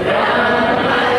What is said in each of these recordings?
ब्रह्म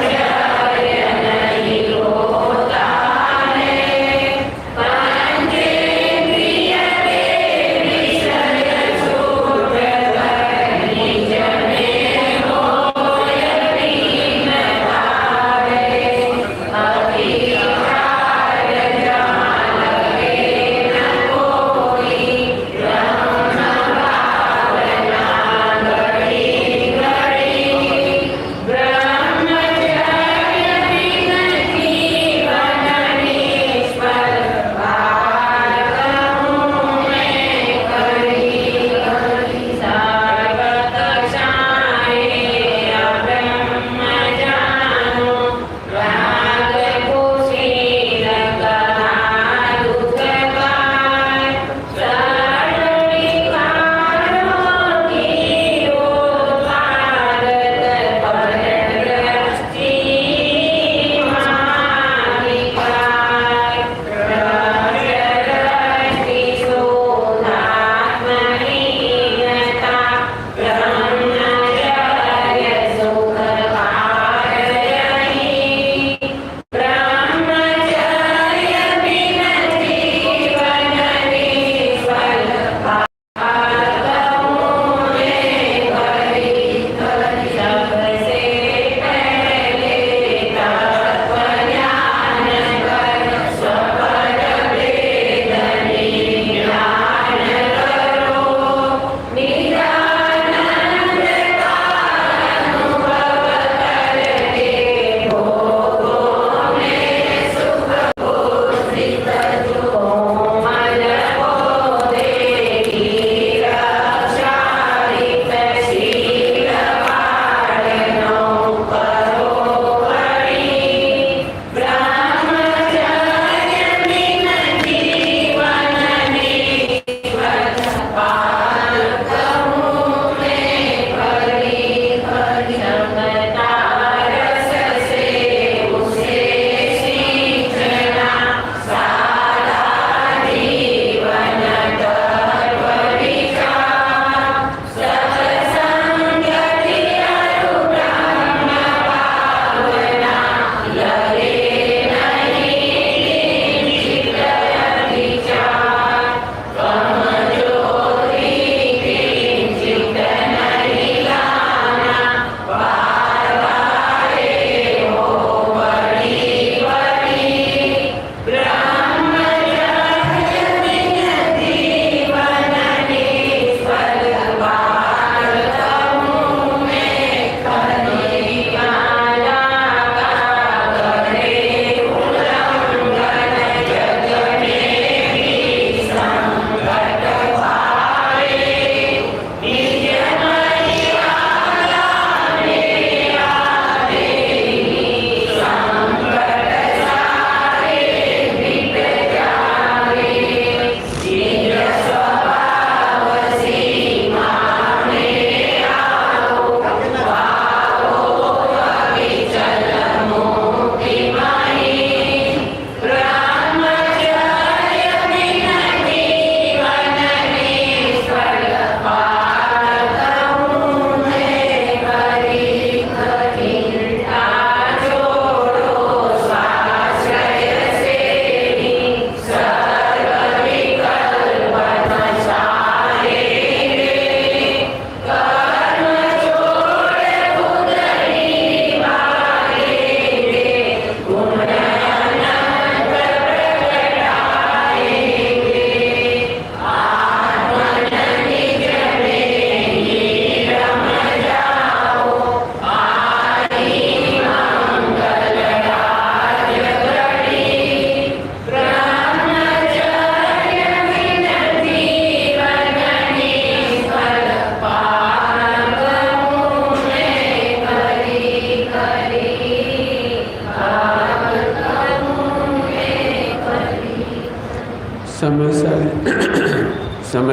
समय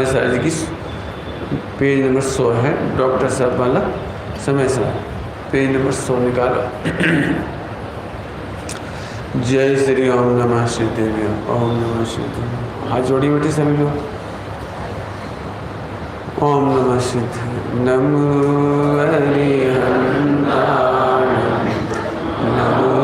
सारी की पेज नंबर 100 है, डॉक्टर साहब वाला समय सारी, पेज नंबर 100 निकालो। जय श्री ओम नमः श्रीदेवी, ओम नमः श्रीदेवी। हाथ जोड़ी बेटे सभी लोग। ओम नमः श्रीदेवी। नमो हरिहंताय, नमो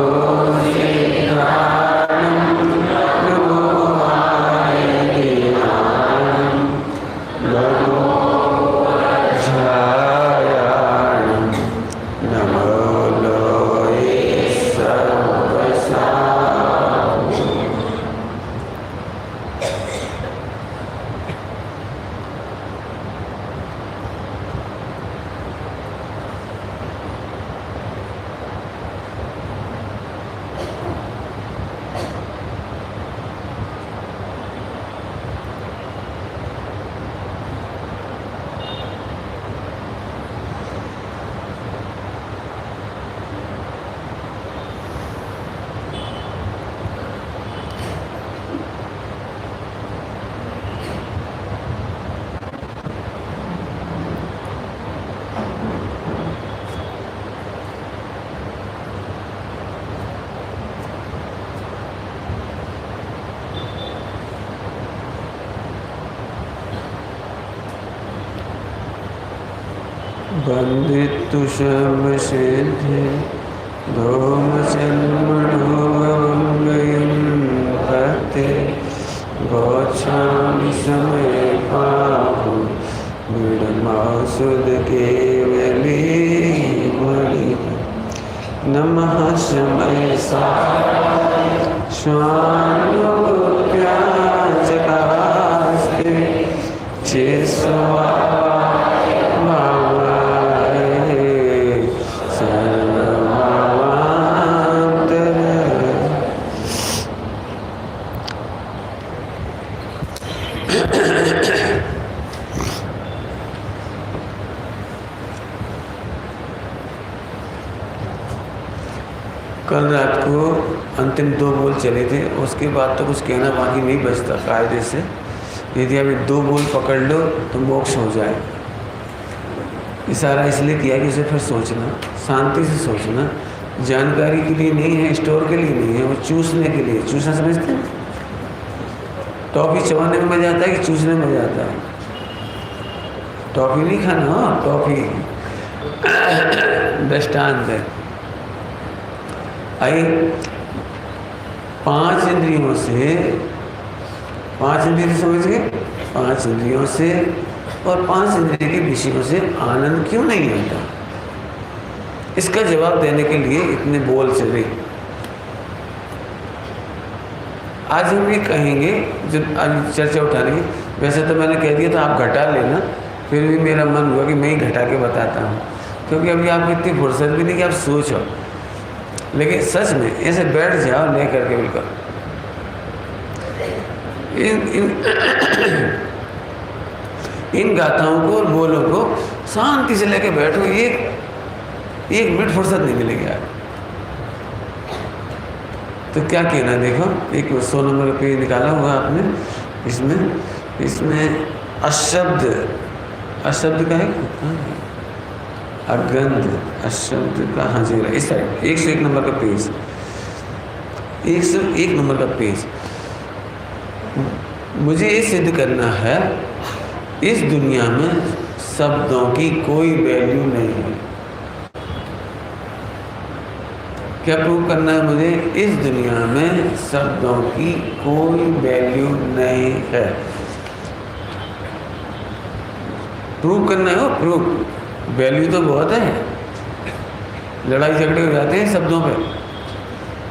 वंदितु शमसिद्धि धूमचन्मनोऽव्ययं भक्ते गच्छामि समये पाहु विडमासुदकेवली मणि। नमः समय स्वानुप्याचकास्ते चेस्वा कल रात को अंतिम 2 बोल चले थे, उसके बाद तो कुछ कहना बाकी नहीं बचता कायदे से। यदि आप 2 बोल पकड़ लो तो मोक्ष हो जाए। इशारा इसलिए किया कि इसे फिर सोचना, शांति से सोचना, जानकारी के लिए नहीं है, स्टोर के लिए नहीं है, वो चूसने के लिए। चूसना समझते हैं? टॉफी चबाने में मजा आता है कि चूसने में मजा आता है? टॉफी नहीं खाना, हाँ टॉफी दृष्टांत है। आई 5 इंद्रियों से, 5 इंद्रिय समझ गए, 5 इंद्रियों से और 5 इंद्रिय के विषयों से आनंद क्यों नहीं आता? इसका जवाब देने के लिए इतने बोल चले। आज हम ये कहेंगे, जो आज चर्चा उठाने, वैसे तो मैंने कह दिया था आप घटा लेना, फिर भी मेरा मन हुआ कि मैं ही घटा के बताता हूँ, क्योंकि अभी आपको इतनी फुर्सत भी नहीं कि आप सोचो। लेकिन सच में ऐसे बैठ जाओ नहीं करके बिल्कुल इन गाथाओं को और बोलों को शांति से लेके बैठो। एक मिनट फुर्सत नहीं मिलेगी यार। तो क्या कहना, देखो एक 100 नंबर का पेज निकाला हुआ आपने। इसमें अशब्द का है, अगंध अशब्द का, हाँ जी इस साइड 101 नंबर का पेज, 101 नंबर का पेज। मुझे ये सिद्ध करना है इस दुनिया में शब्दों की कोई वैल्यू नहीं है। क्या प्रूव करना है मुझे? इस दुनिया में शब्दों की कोई वैल्यू नहीं है। प्रूव करना है, वो प्रूव। वैल्यू तो बहुत है, लड़ाई झगड़े हो जाते हैं शब्दों पे,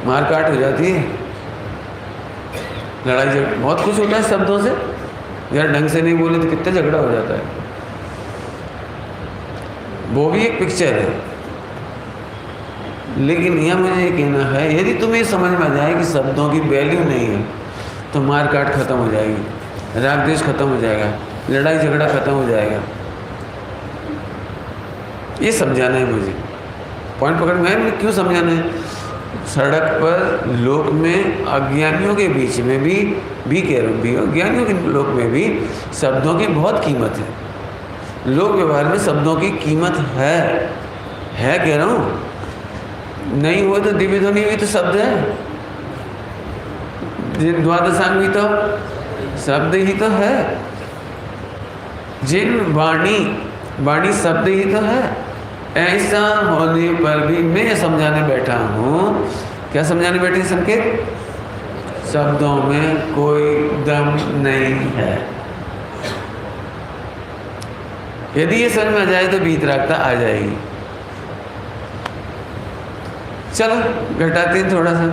मारकाट हो जाती है, लड़ाई झगड़े बहुत कुछ होता है शब्दों से। यार ढंग से नहीं बोले तो कितना झगड़ा हो जाता है। वो भी एक पिक्चर है। लेकिन यह मुझे ये कहना है, यदि तुम्हें समझ में आ जाए कि शब्दों की वैल्यू नहीं है तो मारकाट खत्म हो जाएगी, राग द्वेष खत्म हो जाएगा, लड़ाई झगड़ा खत्म हो जाएगा। ये समझाना है मुझे, पॉइंट पकड़ में। क्यों समझाना है? सड़क पर लोक में अज्ञानियों के बीच में भी कह रहा हूँ, भी अज्ञानियों के लोक में भी शब्दों की बहुत कीमत है। लोक व्यवहार में शब्दों की कीमत है कह रहा हूँ। नहीं हुआ तो दिव्य ध्वनि भी तो शब्द है, द्वादशांग भी तो शब्द ही तो है, जिन वाणी शब्द ही तो है। ऐसा होने पर भी मैं समझाने बैठा हूँ। क्या समझाने बैठे संकेत? शब्दों में कोई दम नहीं है। यदि ये समझ में आ जाए तो वीतरागता आ जाएगी। चलो घटाते हैं थोड़ा सा।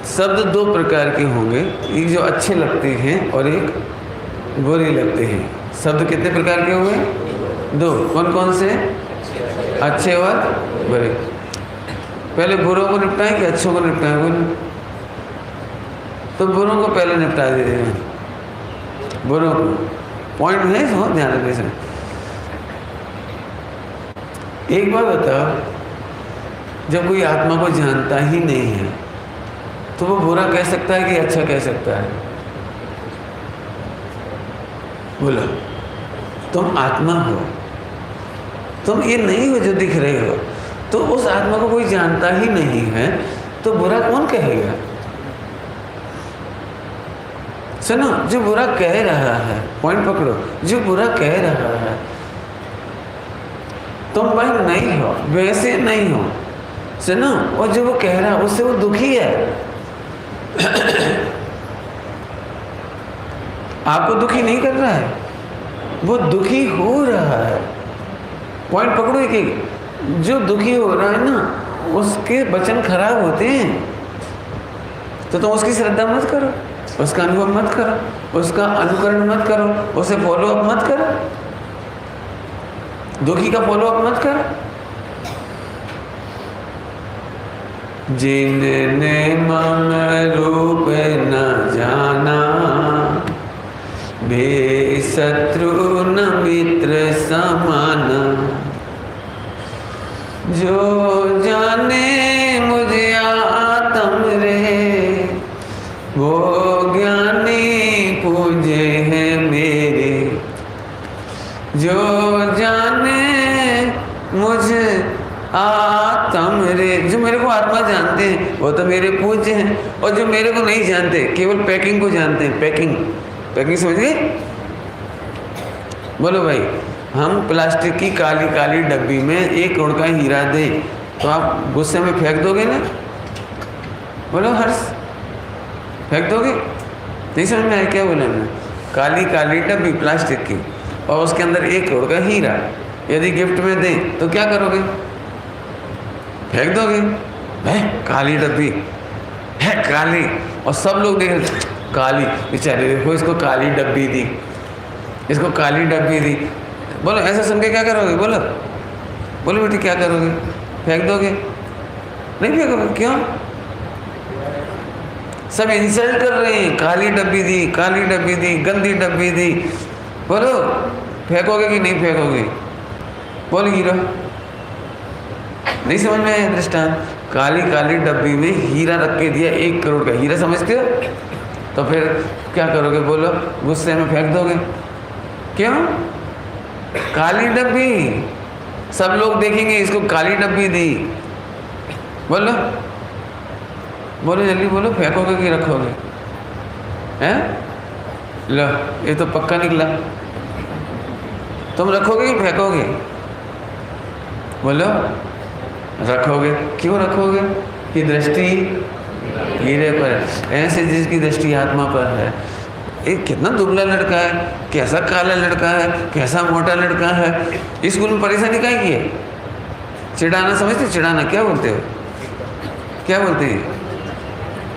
शब्द दो प्रकार के होंगे, एक जो अच्छे लगते हैं और एक बुरे लगते हैं। शब्द कितने प्रकार के हुए? दो। कौन कौन से? अच्छे और बुरे। पहले बुरों को निपटाएं कि अच्छों को निपटाएं? बोलो। तो बुरों को पहले निपटा दे रहे हैं। बुरों को पॉइंट है, समझ ध्यान रखने से। एक बात बताओ, जब कोई आत्मा को जानता ही नहीं है तो वो बुरा कह सकता है कि अच्छा कह सकता है? बोलो। तुम आत्मा हो, तुम ये नहीं हो जो दिख रहे हो, तो उस आत्मा को कोई जानता ही नहीं है तो बुरा कौन कहेगा? सुनो, जो बुरा कह रहा है, पॉइंट पकड़ो, जो बुरा कह रहा है तुम वह नहीं हो, वैसे नहीं हो। सुनो, और जो वो कह रहा है उससे वो दुखी है। आपको दुखी नहीं कर रहा है, वो दुखी हो रहा है। पॉइंट पकड़ो एक एक। जो दुखी हो रहा है ना, उसके वचन खराब होते हैं तो तुम उसकी श्रद्धा मत करो, उसका अनुभव मत करो, उसका अनुकरण मत करो, उसे फॉलो अप मत करो, दुखी का फॉलो अप मत करो। जिनने मम रूप न जाना, बे शत्रु न मित्र समाना। जो जाने मुझे आत्म रे, वो ज्ञानी पूजे हैं मेरे। जो जाने मुझे आत्म रे, जो मेरे को आत्मा जानते हैं वो तो मेरे पूज्य हैं, और जो मेरे को नहीं जानते केवल पैकिंग को जानते हैं। पैकिंग समझ गए? बोलो भाई, हम प्लास्टिक की काली काली डब्बी में 1 करोड़ का हीरा दें तो आप गुस्से में फेंक दोगे ना? बोलो हर्ष, फेंक दोगे? नहीं समझ में आया क्या बोला मैं? काली काली डब्बी प्लास्टिक की और उसके अंदर 1 करोड़ का हीरा यदि गिफ्ट में दें तो क्या करोगे? फेंक दोगे? है काली डब्बी है, काली, और सब लोग देख रहे काली, बेचारे देखो इसको काली डब्बी दी, इसको काली डब्बी दी। बोलो ऐसा सुन के क्या करोगे? बोलो बोलो बेटी क्या करोगे? फेंक दोगे? नहीं फेंकोगे? क्यों? सब इंसल्ट कर रहे हैं, काली डब्बी दी, काली डब्बी दी, गंदी डब्बी दी। बोलो फेंकोगे कि नहीं फेंकोगे? बोल हीरो, नहीं समझ में आया दृष्टांत? काली काली डब्बी में हीरा रख के दिया, 1 करोड़ का हीरा, समझते हो? तो फिर क्या करोगे? बोलो गुस्से में फेंक दोगे? क्यों? काली डब्बी, सब लोग देखेंगे इसको काली डब्बी दी। बोलो बोलो जल्दी बोलो, फेंकोगे कि रखोगे? हैं? लो ये तो पक्का निकला। तुम रखोगे कि फेंकोगे? बोलो रखोगे। क्यों रखोगे? कि दृष्टि हीरे पर है। ऐसे जिसकी दृष्टि आत्मा पर है, एक कितना दुबला लड़का है, कैसा काला लड़का है, कैसा मोटा लड़का है, स्कूल में परेशानी काहे की है? चिढ़ाना समझते? चिढ़ाना क्या बोलते हो? क्या बोलते हैं?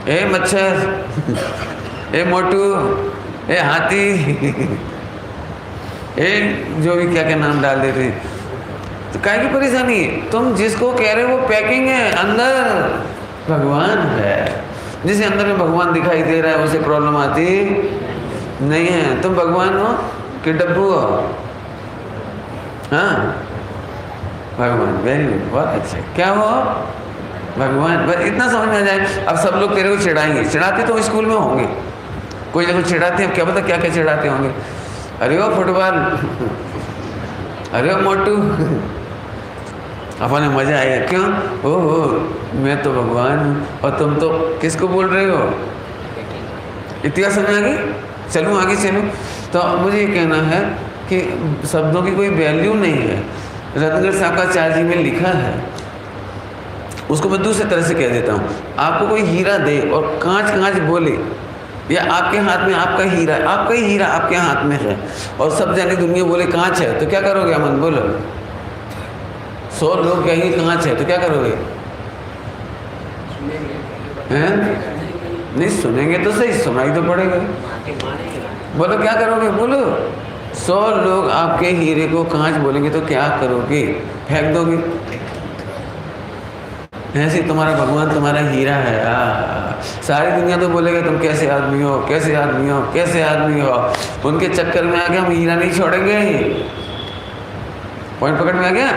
ए मच्छर, ए मोटू, ए हाथी, ए जो भी क्या क्या नाम डाल देते हैं। तो काहे की परेशानी है? तुम जिसको कह रहे हो वो पैकिंग है, अंदर भगवान है। जिसे अंदर में भगवान दिखाई दे रहा है उसे प्रॉब्लम आती नहीं है। तुम भगवान हो कि डब्बू हो? हाँ भगवान, वेरी गुड, बहुत अच्छा। क्या हो? भगवान, बस इतना समझ में आ जाए। अब सब लोग तेरे को चिढ़ाएंगे, चिढ़ाते तो स्कूल में होंगे, कोई ना कोई चिढ़ाते हैं, क्या पता क्या क्या चिढ़ाते होंगे। अरे वो फुटबॉल, अरे वो मोटू, अपने मजा आएगा। क्यों? ओहो मैं तो भगवान हूँ और तुम तो किसको बोल रहे हो? इतना समझ आ गई? चलूँ आगे चलूँ? तो मुझे ये कहना है कि शब्दों की कोई वैल्यू नहीं है। रत्नगढ़ शाकाचार्य जी में लिखा है, उसको मैं दूसरे तरह से कह देता हूँ। आपको कोई हीरा दे और कांच कांच बोले, या आपके हाथ में आपका हीरा, आपका ही हीरा आपके हाथ में है, और सब जाने दुनिया बोले कांच है, तो क्या करोगे? अमन बोलो। 100 लोग कहेंगे कांच है, तो क्या करोगे? हैं? नहीं सुनेंगे तो सही, सुनाई तो पड़ेगा। बोलो क्या करोगे? बोलो। 100 लोग आपके हीरे को कांच बोलेंगे तो क्या करोगे? फेंक दोगे? ऐसे तुम्हारा भगवान तुम्हारा हीरा है। सारी दुनिया तो बोलेगा तुम कैसे आदमी हो, कैसे आदमी हो, कैसे आदमी हो। उनके चक्कर में आके हम हीरा नहीं छोड़ेंगे। पॉइंट पकड़ में आ गया?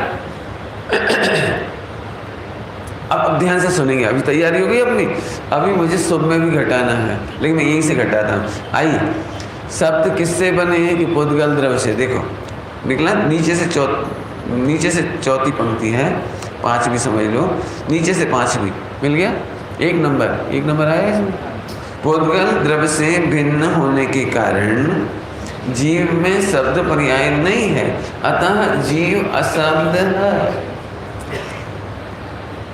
अब ध्यान से सुनेंगे। अभी तैयारी हो गई अपनी? अभी मुझे सुब में भी घटाना है, लेकिन मैं यहीं से घटाता हूँ। आइए, शब्द किससे बने हैं? कि पुद्गल द्रव्य से। देखो निकला, नीचे से चौथी पंक्ति है, 5वीं समझ लो, नीचे से 5वीं मिल गया। एक नंबर आया इसमें। पुद्गल द्रव्य से भिन्न होने के कारण जीव में शब्द पर्याय नहीं है, अतः जीव अशब्द है।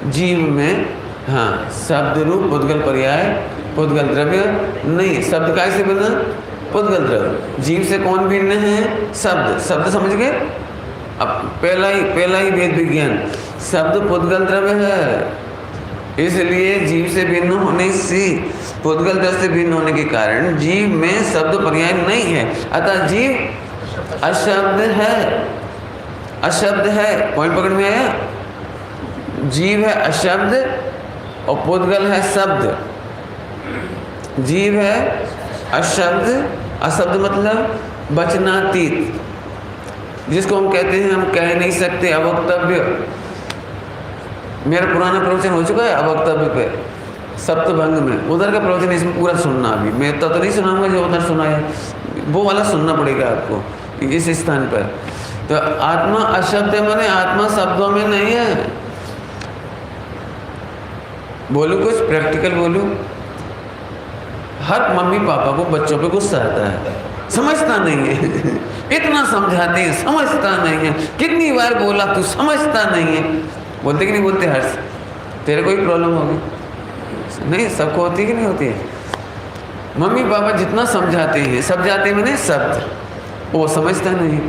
जीव में हाँ शब्द रूप पुद्गल पर्याय पुद्गल द्रव्य नहीं। शब्द कैसे बना? पुद्गल द्रव्य। जीव से कौन भिन्न है? शब्द समझ गए? अब पहला ही वेद विज्ञान, शब्द पुद्गल द्रव्य है, इसलिए जीव से भिन्न होने से, पुद्गल द्रव्य से भिन्न होने के कारण जीव में शब्द पर्याय नहीं है, अतः जीव अशब्द है। पॉइंट पकड़ में आया? जीव है अशब्द और पुद्गल है शब्द। जीव है अशब्द मतलब वचनातीत, जिसको हम कहते हैं, हम कह नहीं सकते, अवक्तव्य। मेरा पुराना प्रवचन हो चुका है अवक्तव्य पे, सप्तभंग में। उधर का प्रवचन इसमें पूरा सुनना। अभी मैं तो नहीं सुनाऊंगा जो उधर सुना है, वो वाला सुनना पड़ेगा आपको इस स्थान पर। तो आत्मा अशब्द है, माने आत्मा शब्दों में नहीं है। बोलूँ कुछ प्रैक्टिकल बोलूँ? हर मम्मी पापा को बच्चों पे गुस्सा आता है, समझता नहीं है। इतना समझाते हैं, समझता नहीं है। कितनी बार बोला तू समझता नहीं है। बोलते कि नहीं बोलते? हर्ष तेरे कोई प्रॉब्लम होगी? नहीं, सबको होती है कि नहीं होती है? मम्मी पापा जितना समझाते हैं, समझाते मैंने शब्द, वो समझता नहीं।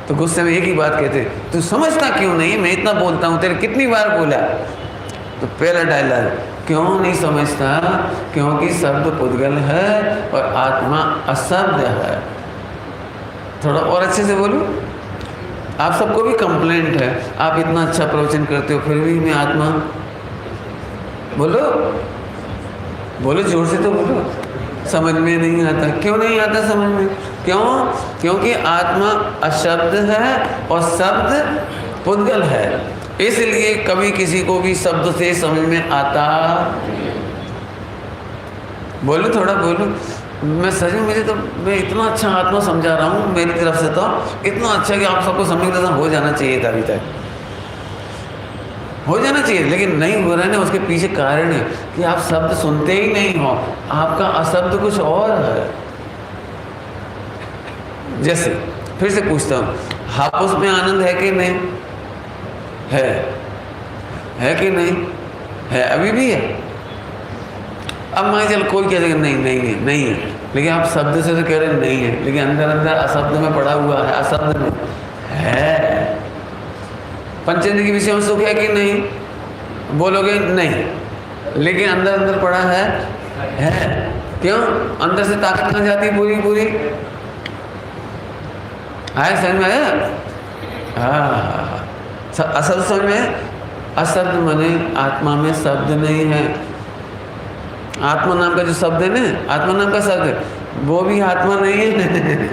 तो गुस्से में एक ही बात कहते, तू समझता क्यों नहीं? मैं इतना बोलता हूँ, तेरे कितनी बार बोला? तो पहला डायलॉग, क्यों नहीं समझता? क्योंकि शब्द पुद्गल है और आत्मा अशब्द है। थोड़ा और अच्छे से बोलूं? आप सबको भी कंप्लेंट है, आप इतना अच्छा प्रवचन करते हो फिर भी मैं आत्मा। बोलो जोर से तो बोलो। समझ में नहीं आता। क्यों नहीं आता समझ में? क्यों? क्योंकि आत्मा अशब्द है और शब्द पुद्गल है, इसलिए कभी किसी को भी शब्द से समझ में आता। बोलो थोड़ा बोलो। मैं सच में, मुझे तो, मैं इतना अच्छा आत्मा समझा रहा हूँ मेरी तरफ से, तो इतना अच्छा कि आप सबको समझ में हो जाना चाहिए था, अभी तक हो जाना चाहिए, लेकिन नहीं हो रहा है ना। उसके पीछे कारण है कि आप शब्द सुनते ही नहीं हो, आपका अशब्द कुछ और है। जैसे फिर से पूछता हूँ, हापुस में आनंद है कि नहीं? है कि नहीं? है, अभी भी है। अब मान चल कोई कह देगा नहीं है, लेकिन आप शब्द से तो कह रहे नहीं है, लेकिन अंदर अंदर अशब्द में पड़ा हुआ है, अशब्द में है। पंचेंद्र के विषय में सुख है कि नहीं? बोलोगे नहीं, लेकिन अंदर अंदर पड़ा है। क्यों? अंदर से ताकत कहाँ जाती है? पूरी आया समझ में आया? हाँ, असल समझ में? अशब्द माने आत्मा में शब्द नहीं है। आत्मा नाम का जो शब्द है ना, आत्मा नाम का शब्द है, वो भी आत्मा नहीं है।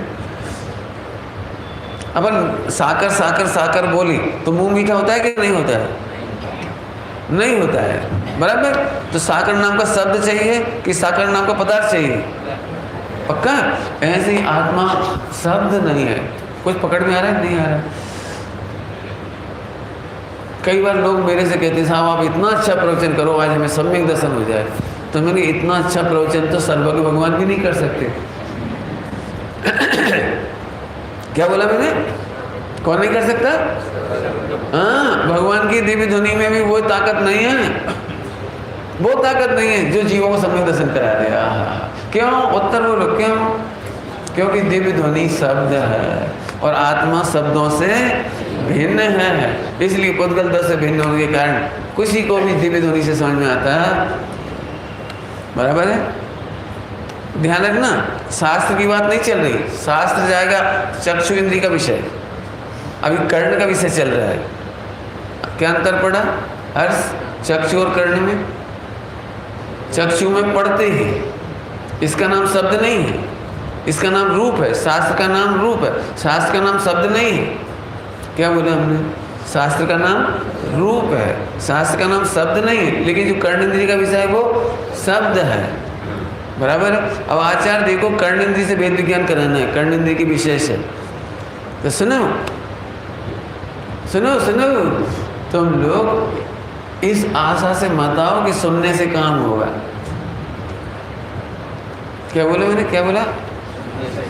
अपन साकर बोली तो मुंह मीठा होता है कि नहीं होता है? नहीं होता है। बराबर। तो साकर नाम का शब्द चाहिए कि साकर नाम का पदार्थ चाहिए? पक्का? ऐसे ही आत्मा शब्द नहीं है। कुछ पकड़ में आ रहा है? नहीं आ रहा है। कई बार लोग मेरे से कहते हैं साहब आप इतना अच्छा प्रवचन करो, आज हमें सम्यक दर्शन हो जाए। तो मैंने इतना अच्छा प्रवचन तो सर्वज्ञ भगवान भी नहीं कर सकते। क्या बोला मैंने? कौन नहीं कर सकता? हाँ, भगवान की दिव्य ध्वनि में भी वो ताकत नहीं है, वो ताकत नहीं है जो जीवों को सम्यक दर्शन करा दे। क्यों? उत्तर बोलो क्यों? क्योंकि दिव्य ध्वनि शब्द है और आत्मा शब्दों से भिन्न है। इसलिए पुद्गल दस से भिन्न होने के कारण किसी को भी दिव्य ध्वनि से समझ में आता है। बराबर है? ध्यान रखना, शास्त्र की बात नहीं चल रही। शास्त्र जाएगा चक्षु इंद्रिय का विषय, अभी कर्ण का विषय चल रहा है। क्या अंतर पड़ा हर्ष चक्षु और कर्ण में? चक्षु में पढ़ते ही, इसका नाम शब्द नहीं है, इसका नाम रूप है। शास्त्र का नाम रूप है, शास्त्र का नाम शब्द नहीं है। क्या बोले हमने? शास्त्र का नाम रूप है, शास्त्र का नाम शब्द नहीं है। लेकिन जो कर्ण इंद्रिय का विषय है वो शब्द है। बराबर है? अब आचार्य देखो कर्ण इंद्रिय से वेद विज्ञान कराना है, कर्ण इंद्रिय की विशेष है। तो सुनो सुनो सुनो, तुम लोग इस आशा से मत आओ कि सुनने से काम होगा। क्या बोले मैंने? क्या बोला?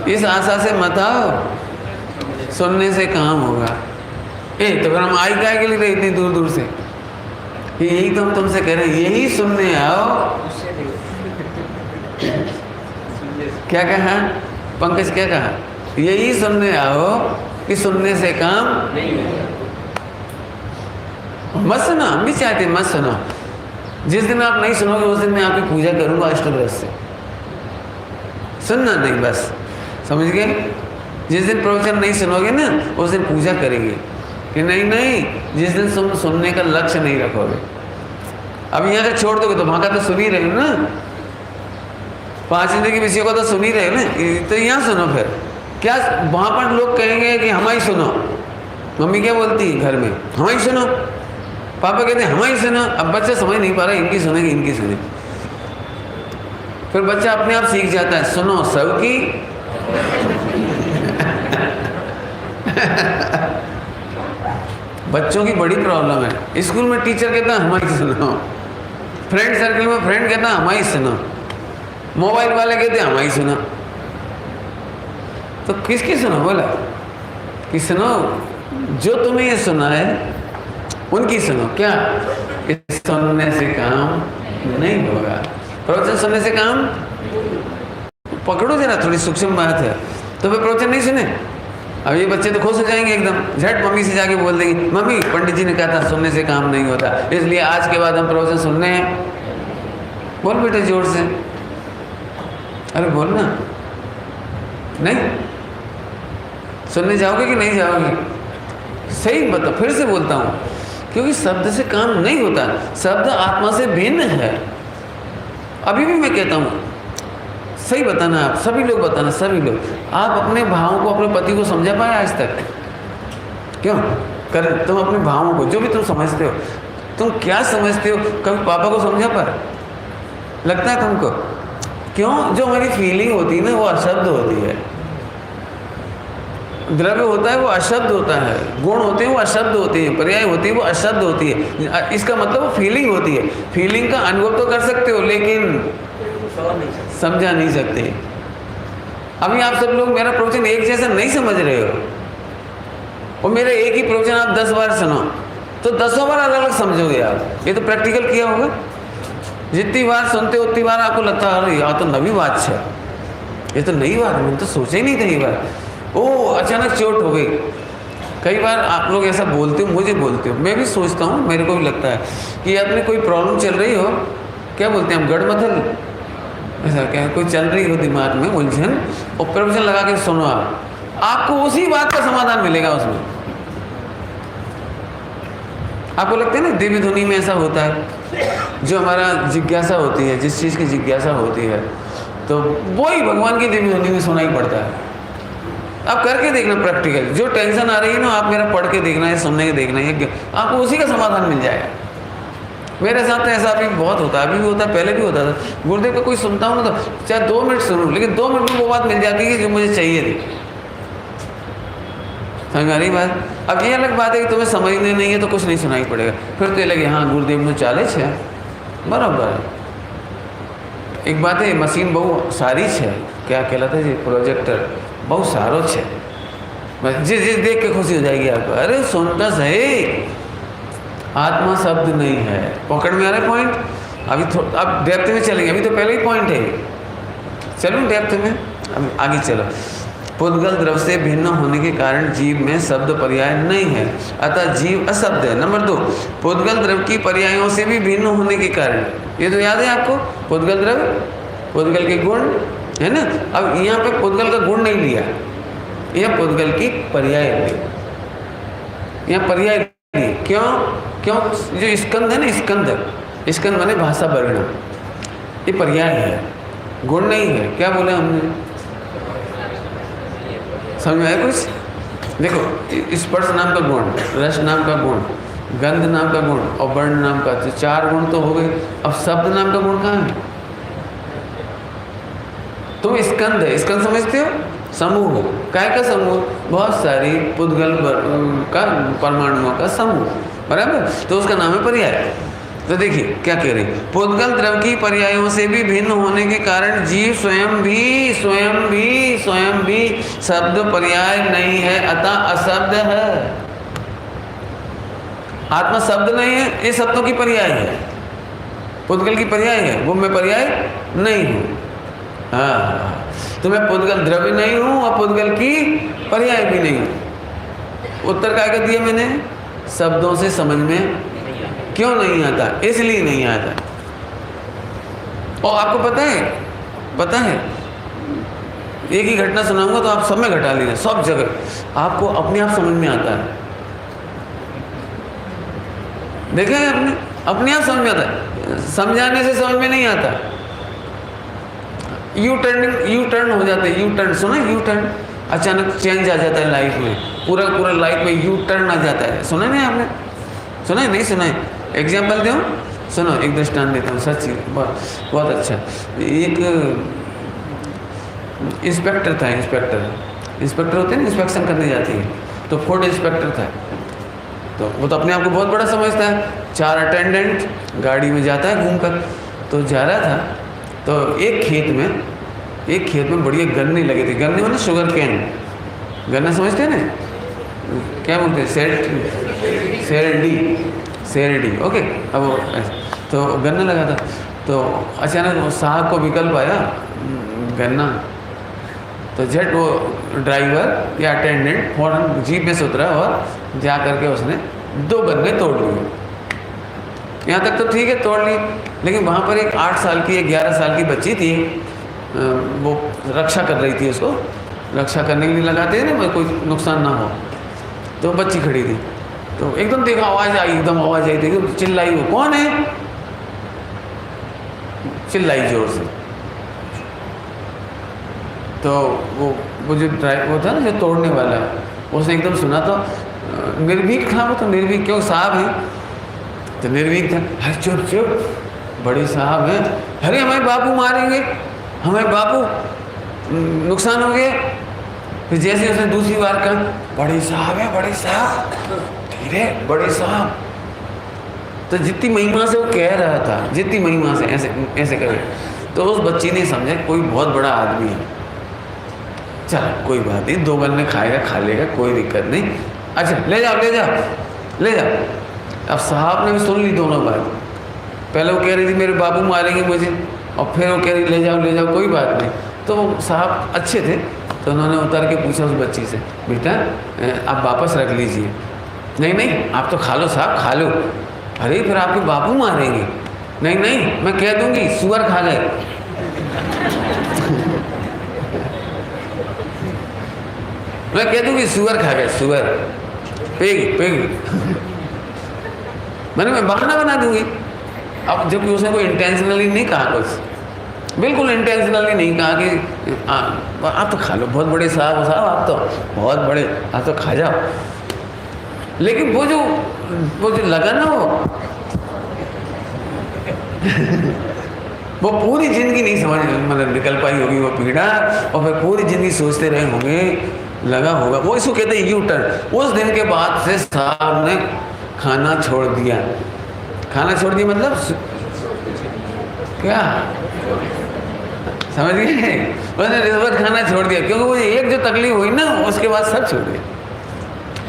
इस आशा से मत आओ सुनने से काम होगा। तो फिर हम आई काय के लिए इतनी दूर दूर से? यही तो हम तुमसे कह रहे हैं, यही सुनने आओ। क्या कहा पंकज? क्या कहा? यही सुनने आओ कि सुनने से काम मत सुनो। हम भी चाहते मत सुनो। जिस दिन आप नहीं सुनोगे उस दिन मैं आपकी पूजा करूंगा अष्टभ्रश से। सुनना नहीं, बस समझ गए? जिस दिन प्रवचन नहीं सुनोगे ना उस दिन पूजा करेंगे कि नहीं नहीं, जिस दिन तुम सुनने का लक्ष्य नहीं रखोगे। अब यहाँ का छोड़ दोगे तो वहाँ का तो सुन ही रहे हो ना, 5 इंद्रिय के विषयों को तो सुन ही रहे हो ना। तो यहाँ सुनो। फिर क्या वहाँ पर लोग कहेंगे कि हमारी सुनो? मम्मी क्या बोलती है घर में? हमारी सुनो। पापा कहते हैं हमारी सुनो। अब बच्चा समझ नहीं पा रहा, इनकी सुनेगी इनकी सुने। फिर बच्चा अपने आप सीख जाता है सुनो सबकी। बच्चों की बड़ी प्रॉब्लम है। स्कूल में टीचर कहता है हमारी सुनो, फ्रेंड सर्कल में फ्रेंड कहता है हमारी सुनो, मोबाइल वाले कहते हैं हमारी सुनो। तो किसकी सुनो? बोला कि सुनो जो तुम्हें ये सुना है उनकी सुनो। क्या? इस सुनने से काम नहीं होगा। प्रवचन सुनने से काम पकड़ो जरा, थोड़ी सूक्ष्म बात है। तो वे प्रवचन नहीं सुने। अब ये बच्चे तो खुश हो जाएंगे एकदम, झट मम्मी से जाके बोल देंगे मम्मी पंडित जी ने कहा था सुनने से काम नहीं होता, इसलिए आज के बाद हम प्रवचन सुनने हैं। बोल बेटे जोर से, अरे बोल ना। नहीं सुनने जाओगे कि नहीं जाओगे? सही बता, फिर से बोलता हूँ, क्योंकि शब्द से काम नहीं होता। शब्द आत्मा से भिन्न है। अभी भी मैं कहता हूँ सही बताना, आप सभी लोग बताना, सभी लोग। आप अपने भावों को, अपने पति को समझा पाए आज तक? क्यों कर? तुम अपने भावों को, जो भी तुम समझते हो, तुम क्या समझते हो, कभी पापा को समझा पाए? लगता है तुमको? क्यों? जो हमारी फीलिंग होती है ना वो अशब्द होती है। द्रव्य होता है वो अशब्द होता है, गुण होते हैं वो अशब्द होते हैं, पर्याय होती है वो अशब्द होती है। इसका मतलब वो फीलिंग होती है। फीलिंग का अनुभव तो कर सकते हो लेकिन समझा नहीं सकते। अभी आप सब लोग मेरा प्रवचन एक जैसा नहीं समझ रहे हो, और मेरा एक ही प्रवचन आप 10 बार सुनो तो 10 बार अलग अलग समझोगे आप। ये तो प्रैक्टिकल किया होगा। जितनी बार सुनते हो उतनी बार आपको लगता है अरे यार तो नवी बात है, ये तो नई बात, मैंने तो सोचा ही नहीं था ये बात। ओ अचानक चोट हो गई। कई बार आप लोग ऐसा बोलते हो, मुझे बोलते हो, मैं भी सोचता हूँ, मेरे को भी लगता है कि अपनी कोई प्रॉब्लम चल रही हो, क्या बोलते हैं हम, गड़मथल, ऐसा क्या कोई चल रही हो दिमाग में उलझन, और प्रवचन लगा के सुनो आपको उसी बात का समाधान मिलेगा उसमें। आपको लगता है ना दिव्य ध्वनि में ऐसा होता है, जो हमारा जिज्ञासा होती है, जिस चीज़ की जिज्ञासा होती है तो वही भगवान की दिव्य ध्वनि में सुनाई पड़ता है। आप करके देखना प्रैक्टिकल, जो टेंशन आ रही है ना आप मेरा पढ़ के देखना है, सुनने के देखना है, आपको उसी का समाधान मिल जाएगा। मेरे साथ तो ऐसा अभी बहुत होता है, अभी भी होता है, पहले भी होता था। गुरुदेव का कोई सुनता हूँ ना तो चाहे 2 मिनट सुनूं, लेकिन 2 मिनट में वो बात मिल जाती है जो मुझे चाहिए थी। समझ आ रही बात? अब ये अलग बात है कि तुम्हें समझने नहीं है तो कुछ नहीं सुनाई पड़ेगा, फिर तो ये लगे हाँ गुरुदेव ने चाले छे बराबर। एक बात है, मशीन बहु सारी है, क्या कहलाता है, प्रोजेक्टर बहुत सारो है, जिस जिस देख के खुशी हो जाएगी आपको। अरे सुनता सही, आत्मा शब्द नहीं है। पकड़ में आ रहा है पॉइंट? अभी अब डेप्थ में चलेंगे, अभी तो पहले ही पॉइंट है। चलो डेप्थ में, अब आगे चलो। पुद्गल द्रव से भिन्न होने के कारण जीव में शब्द पर्याय नहीं है, अतः जीव अशब्द है। नंबर 2, पुद्गल द्रव की पर्यायों से भी भिन्न होने के कारण, ये तो याद है आपको, पुद्गल द्रव, पुद्गल के गुण है ना। अब यहाँ पे पुद्गल का गुण नहीं लिया, यह पुद्गल की पर्याय ली, यहाँ पर्याय ली। क्यों? क्यों? जो स्कंद है ना, स्कंद माने भाषा वर्ण, ये पर्याय है, गुण नहीं है। क्या बोले हमने? समझ में आया कुछ? देखो, स्पर्श नाम का गुण, रस नाम का गुण, गंध नाम का गुण और वर्ण नाम का, तो 4 गुण तो हो गए। अब शब्द नाम का गुण कहाँ है? तुम स्कंद है, स्कंद समझते हो? समूह, काय का समूह? बहुत सारी पुद्गल का परमाणुओं का समूह, बराबर, तो उसका नाम है पर्याय। तो देखिए क्या कह रहे, पुद्गल द्रव की पर्यायों से भी भिन्न होने के कारण जीव स्वयं भी शब्द पर्याय नहीं है, अतः अशब्द है। आत्मा शब्द नहीं है, ये शब्दों की पर्याय है, पुद्गल की पर्याय है, वो मैं पर्याय नहीं हूँ। हाँ, तो मैं पुद्गल द्रव्य नहीं हूँ और पुद्गल की पर्याय भी नहीं हूँ। उत्तर क्या कर दिया मैंने? शब्दों से समझ में क्यों नहीं आता? इसलिए नहीं आता। और आपको पता है एक ही घटना सुनाऊंगा तो आप सब में घटा लेना, सब जगह आपको अपने आप समझ में आता है। देखा है आपने? अपने आप समझ में आता है, समझाने से समझ में नहीं आता। यू टर्न हो जाते हैं, यू टर्न सुना? यू टर्न अचानक चेंज आ जाता है लाइफ में, पूरा लाइफ में यू टर्न आ जाता है। सुना नहीं आपने? सुना है? नहीं सुना है? एग्जाम्पल दूँ? सुनो, एक दृष्टांत देता हूँ, सच्ची बहुत अच्छा। एक इंस्पेक्टर था, इंस्पेक्टर होते हैं ना, इंस्पेक्शन करने जाती है, तो फूड इंस्पेक्टर था। तो वो तो अपने आप को बहुत बड़ा समझता है। 4 अटेंडेंट गाड़ी में जाता है घूमकर, तो जा रहा था, तो एक खेत में बढ़िया गन्ने लगे थे। गन्ने मतलब शुगर कैन, गन्ना समझते हैं ना, क्या बोलते हैं, सेरडी, ओके। अब तो गन्ना लगा था, तो अचानक साहब को विकल्प आया गन्ना, तो झट वो ड्राइवर या अटेंडेंट फौरन जीप में से उतरा और जा करके उसने 2 गन्ने तोड़ लिए। यहाँ तक तो ठीक है, तोड़ लिए, लेकिन वहाँ पर एक 8 साल की, 11 साल की बच्ची थी, वो रक्षा कर रही थी, उसको रक्षा करने के लिए लगाते हैं ना, कोई नुकसान ना हो, तो बच्ची खड़ी थी। तो एकदम देखा, आवाज़ आई, देखो चिल्लाई, वो कौन है? चिल्लाई जोर से। तो वो जो वो था ना, जो तोड़ने वाला, उसने एकदम सुना, तो निर्भीक था वो, तो निर्भीक, क्यों साहब है तो निर्भीक था। अरे चुप, बड़े साहब हैं, अरे हमारे बापू मारेंगे, हमारे बापू नुकसान हो गया। फिर जैसे उसने दूसरी बार कहा, बड़े साहब है, बड़े साहब, धीरे, बड़े साहब। तो जितनी महिमा से वो कह रहा था, जितनी महिमा से ऐसे करे, तो उस बच्ची ने समझा कोई बहुत बड़ा आदमी है, चल कोई बात नहीं, 2 गन्ने खाएगा, खा लेगा, कोई दिक्कत नहीं, अच्छा ले जाओ। अब साहब ने भी सुन ली दोनों बात। पहले वो कह रही थी मेरे बाबू मारेंगे मुझे, और फिर वो कह रही ले जाओ, कोई बात नहीं। तो साहब अच्छे थे, तो उन्होंने उतर के पूछा उस बच्ची से, बेटा आप वापस रख लीजिए। नहीं, आप तो खा लो साहब, खा लो। अरे फिर आपके बापू मारेंगे। नहीं, मैं कह दूंगी सुअर खा गए। मैं कह दूंगी सुअर खा गए, सुअर, पिग। मैं बहाना बना दूंगी। अब जबकि उसने कोई इंटेंशनली नहीं कहा, कुछ बिल्कुल इंटेंशनली नहीं कहा कि आप तो खा लो, बहुत बड़े साहब, आप तो बहुत बड़े, आप तो खा जाओ। लेकिन वो जो लगा ना, वो पूरी जिंदगी नहीं समझ मतलब निकल पाई होगी वो पीड़ा, और फिर पूरी जिंदगी सोचते रहे होंगे, लगा होगा। वो इसको कहते हैं यू टर्न। उस दिन के बाद से साहब ने खाना छोड़ दिया। खाना छोड़ दिया मतलब क्या समझ गए? उसने रिश्वत खाना छोड़ दिया, क्योंकि वो एक जो तकलीफ हुई ना उसके बाद सब छोड़ दिया।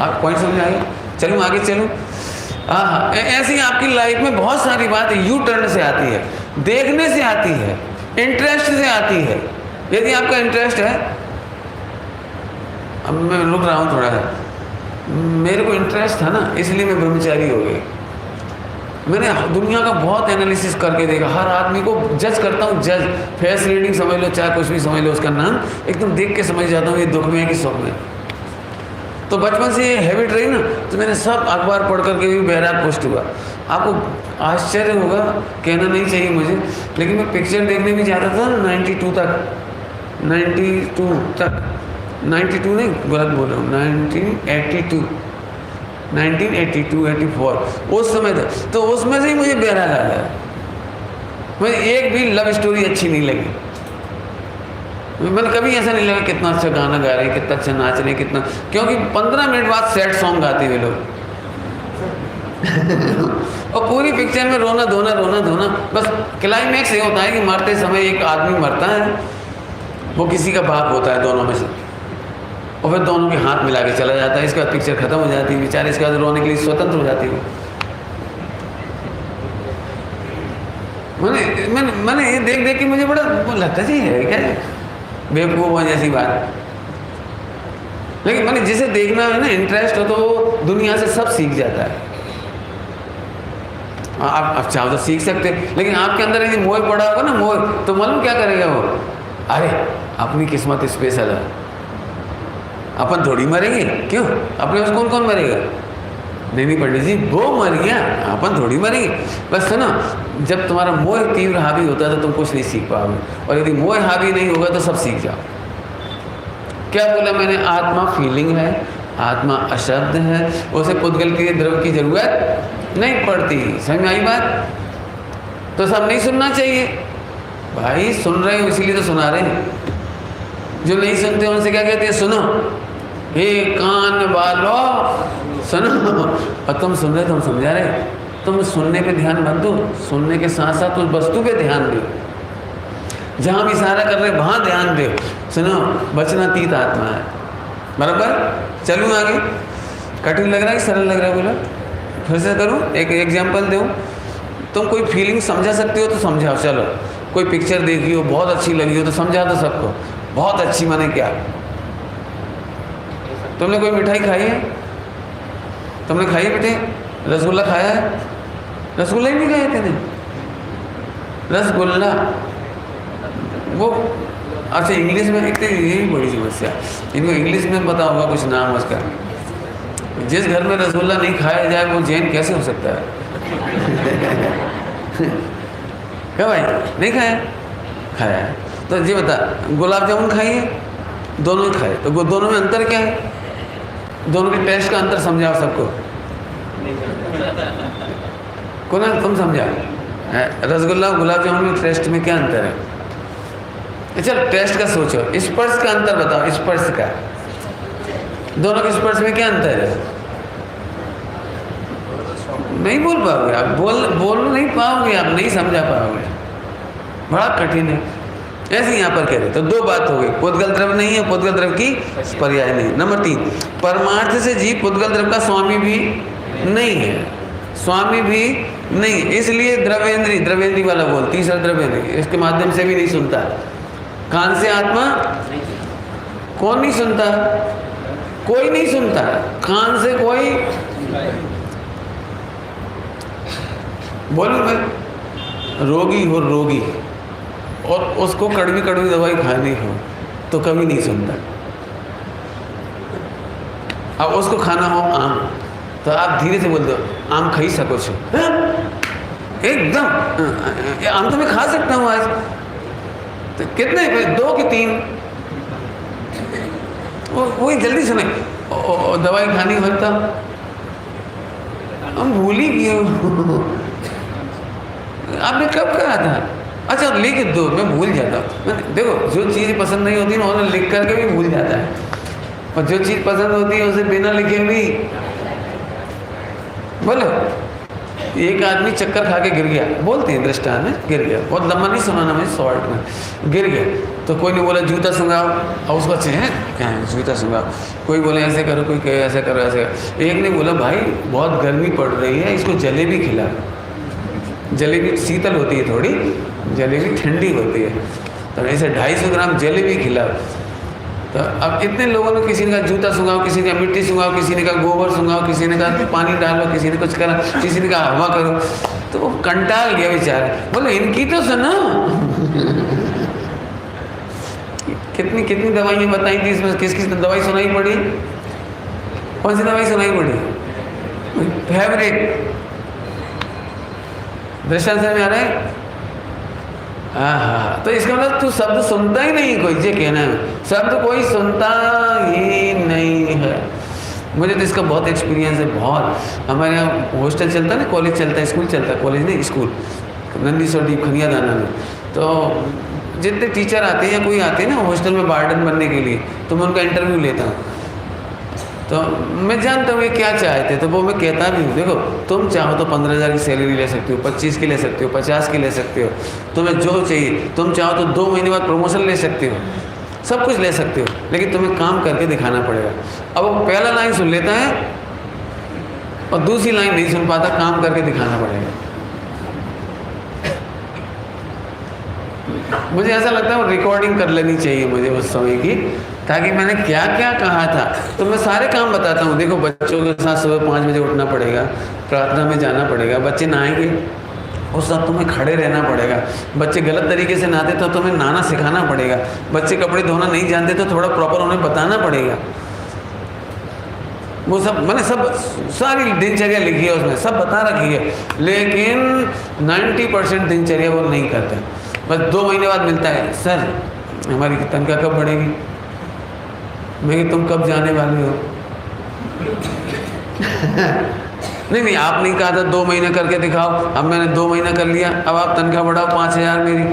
आप पॉइंट समझ आएगा? चलूँ आगे चलूँ? हाँ, ऐसी आपकी लाइफ में बहुत सारी बात यू टर्न से आती है, देखने से आती है, इंटरेस्ट से आती है। यदि आपका इंटरेस्ट है, अब मैं रुक रहा हूँ थोड़ा सा, मेरे को इंटरेस्ट था ना इसलिए मैं ब्रह्मचारी हो गई। मैंने दुनिया का बहुत एनालिसिस करके देखा, हर आदमी को जज करता हूँ, जज फेस रीडिंग समझ लो, चाहे कुछ भी समझ लो, उसका नाम एकदम देख के समझ जाता हूँ ये दुख में है कि सुख में। तो बचपन से ये हैबिट रही ना, तो मैंने सब अखबार पढ़ करके भी बैराग पुष्ट हुआ। आपको आश्चर्य होगा, कहना नहीं चाहिए मुझे, लेकिन मैं पिक्चर देखने भी जाता था 92 तक, 92 नहीं गलत बोल रहा हूँ, 1982 84 उस समय था। तो उसमें से ही मुझे बैराग आ गया। मुझे एक भी लव स्टोरी अच्छी नहीं लगी। मैंने कभी ऐसा नहीं लगा कितना अच्छा गाना गा रहे हैं, कितना अच्छा नाच रहे हैं, कितना, क्योंकि 15 मिनट बाद सैड सॉन्ग गाते हुए लोग और पूरी पिक्चर में रोना धोना। बस क्लाइमैक्स ये होता है कि मरते समय एक आदमी मरता है, वो किसी का बाप होता है दोनों में से, और फिर दोनों के हाथ मिला के चला जाता है। इसके बाद पिक्चर खत्म हो जाती है, बेचारे इसके बाद रोने के लिए स्वतंत्र हो जाती है। मैंने ये देख के मुझे बड़ा लगता जी है क्या बेवकूफ़ जैसी बात। लेकिन मैंने जिसे देखना है ना, इंटरेस्ट हो, तो वो दुनिया से सब सीख जाता है। आप चाहो तो सीख सकते, लेकिन आपके अंदर यदि मोह पड़ा होगा ना, मोह, तो मालूम क्या करेगा वो? अरे अपनी किस्मत स्पेशल है, अपन थोड़ी मरेंगे, क्यों? अपने में कौन कौन मरेगा? नहीं पंडित जी, वो मर गया, अपन थोड़ी मरेंगे। बस सुनो, जब तुम्हारा मोह तीव्र हावी होता है तो तुम कुछ नहीं सीख पाओगे, और यदि मोह हावी नहीं होगा तो सब सीख जाओ। क्या बोला मैंने? आत्मा फीलिंग है, आत्मा अशब्द है, उसे पुद्गल के द्रव की जरूरत नहीं पड़ती। समझ में आई बात? तो सब नहीं सुनना चाहिए भाई, सुन रहे हो इसीलिए तो सुना रहे हैं। जो नहीं सुनते उनसे क्या कहते हैं? सुनो, हे कान वालों सुनो। और तुम सुन रहे, तुम समझा रहे, तुम सुनने पे ध्यान मत दो, सुनने के साथ साथ उस वस्तु पे ध्यान दो, जहाँ भी इशारा कर रहे वहाँ ध्यान दो। सुनो, वचनातीत आत्मा है, बराबर? चलूँ आगे? कठिन लग रहा है कि सरल लग रहा है? बोला फिर से करूँ, एक एग्जाम्पल दूँ। तुम कोई फीलिंग समझा सकते हो तो समझाओ। चलो, कोई पिक्चर देखी हो, बहुत अच्छी लगी हो, तो समझा दो सबको। बहुत अच्छी माने क्या? तुमने कोई मिठाई खाई है? तुमने खाई है बेटे? रसगुल्ला खाया है? रसगुल्ला ही नहीं खाए थे? रसगुल्ला वो, अच्छा इंग्लिश में एक तो यही बड़ी समस्या, इनको इंग्लिश में पता होगा कुछ नाम उसका। जिस घर में रसगुल्ला नहीं खाया जाए वो जैन कैसे हो सकता है? क्या भाई, नहीं खाया? खाया है। तो जी बता, गुलाब जामुन खाई है? दोनों ही खाए, तो दोनों में अंतर क्या है? दोनों के टेस्ट का अंतर समझाओ सबको। कौन है? तुम समझा? रसगुल्ला और गुलाब जामुन में टेस्ट में क्या अंतर है? चल टेस्ट का सोचो, स्पर्श का अंतर बताओ, स्पर्श का, दोनों के स्पर्श में क्या अंतर है? नहीं बोल पाओगे आप, बोल नहीं पाओगे आप, नहीं समझा पाओगे, बड़ा कठिन है। ऐसे यहाँ पर कह रहे, तो दो बात हो गई, पुद्गल द्रव्य नहीं है, पुद्गल द्रव्य की पर्याय नहीं। नंबर 3, परमार्थ से जीव पुद्गल द्रव्य का स्वामी भी नहीं है, स्वामी भी नहीं है, इसलिए द्रव्येंद्री वाला बोल, तीसरा द्रव्येंद्री, इसके माध्यम से भी नहीं सुनता। कान से आत्मा कौन नहीं सुनता? कोई नहीं सुनता, कान से कोई। बोलो भाई, रोगी हो रोगी, और उसको कड़वी दवाई खानी हो तो कभी नहीं सुनता। अब उसको खाना हो आम, तो आप धीरे से बोल दो, आम खाई सको छो एकदम, आम तो मैं खा सकता हूँ आज, तो कितने? 2 कि 3? वही जल्दी सुने, दवाई खानी हो तब हम भूल ही गए। आपने कब कहा था? अच्छा लिख दो, मैं भूल जाता हूँ। देखो जो चीज़ पसंद नहीं होती ना उन्हें लिख करके भी भूल जाता है, और जो चीज़ पसंद होती है उसे बिना लिखे भी। बोलो, एक आदमी चक्कर खा के गिर गया, बोलते हैं दृष्टांत में, गिर गया, बहुत लंबा नहीं सुनाना मुझे, शॉर्ट में गिर गया। तो कोई ने बोला जूता सुंघाओ, और उसको अच्छे हैं क्या है जूता सुंघाओ, कोई बोले ऐसे करो, कोई कहे ऐसे करो ऐसे करो। एक ने बोला भाई बहुत गर्मी पड़ रही है, इसको जलेबी खिला। जलेबी शीतल होती है थोड़ी, जलेबी ठंडी होती है, तो ऐसे 250 ग्राम जलेबी खिलाओ। तो अब इतने लोगों ने, किसी ने कहा जूता सुंघाओ, किसी ने कहा मिट्टी सुंघाओ, किसी ने कहा गोबर सुंघाओ, किसी ने कहा पानी डालो, किसी ने कुछ करा, किसी ने कहा हवा करो। तो वो कंटाल गया बेचारा, बोले इनकी तो सुनो। कितनी कितनी दवाइयाँ बताई थी इसमें, किस किस दवाई सुनाई पड़ी? कौन सी दवाई सुनाई पड़ी? फेवरेट दृष्टांत में आ रहा है। हाँ, तो इसका मतलब तू शब्द सुनता ही नहीं, कोई ये कहना है, शब्द कोई सुनता ही नहीं है। मुझे तो इसका बहुत एक्सपीरियंस है, बहुत। हमारे यहाँ हॉस्टल चलता है ना, कॉलेज चलता है, स्कूल चलता है, कॉलेज नहीं स्कूल, नंदी सोडी खनिया दाना में। तो जितने टीचर आते हैं या कोई आते हैं ना हॉस्टल में वार्डन बनने के लिए, तो मैं उनका इंटरव्यू लेता हूँ। तो मैं जानता हूँ ये क्या चाहते, तो वो मैं कहता भी हूँ, देखो तुम चाहो तो 15,000 की सैलरी ले सकते हो, 25 की ले सकते हो, 50 की ले सकते हो, तुम्हें जो चाहिए। तुम चाहो तो 2 महीने बाद प्रमोशन ले सकते हो, सब कुछ ले सकते हो, लेकिन तुम्हें काम करके दिखाना पड़ेगा। अब वो पहला लाइन सुन लेता है और दूसरी लाइन नहीं सुन पाता, काम करके दिखाना पड़ेगा। मुझे ऐसा लगता है वो रिकॉर्डिंग कर लेनी चाहिए मुझे उस समय की, ताकि मैंने क्या क्या कहा था। तो मैं सारे काम बताता हूँ। देखो बच्चों के साथ सुबह 5 बजे उठना पड़ेगा, प्रार्थना में जाना पड़ेगा, बच्चे नहाएंगे उस साथ तुम्हें खड़े रहना पड़ेगा। बच्चे गलत तरीके से नहाते तो तुम्हें नहाना सिखाना पड़ेगा। बच्चे कपड़े धोना नहीं जानते तो थोड़ा प्रॉपर उन्हें बताना पड़ेगा। वो सब मैंने सब सारी दिनचर्या लिखी है उसमें, सब बता रखी है, लेकिन 90% दिनचर्या वो नहीं करते। बस 2 महीने बाद मिलता है, सर हमारी तनख्वाह कब बढ़ेगी? मैं कि तुम कब जाने वाले हो? नहीं आप नहीं कहा था 2 महीने करके दिखाओ, अब मैंने 2 महीना कर लिया, अब आप तनख्वाह बढ़ाओ 5,000 मेरी।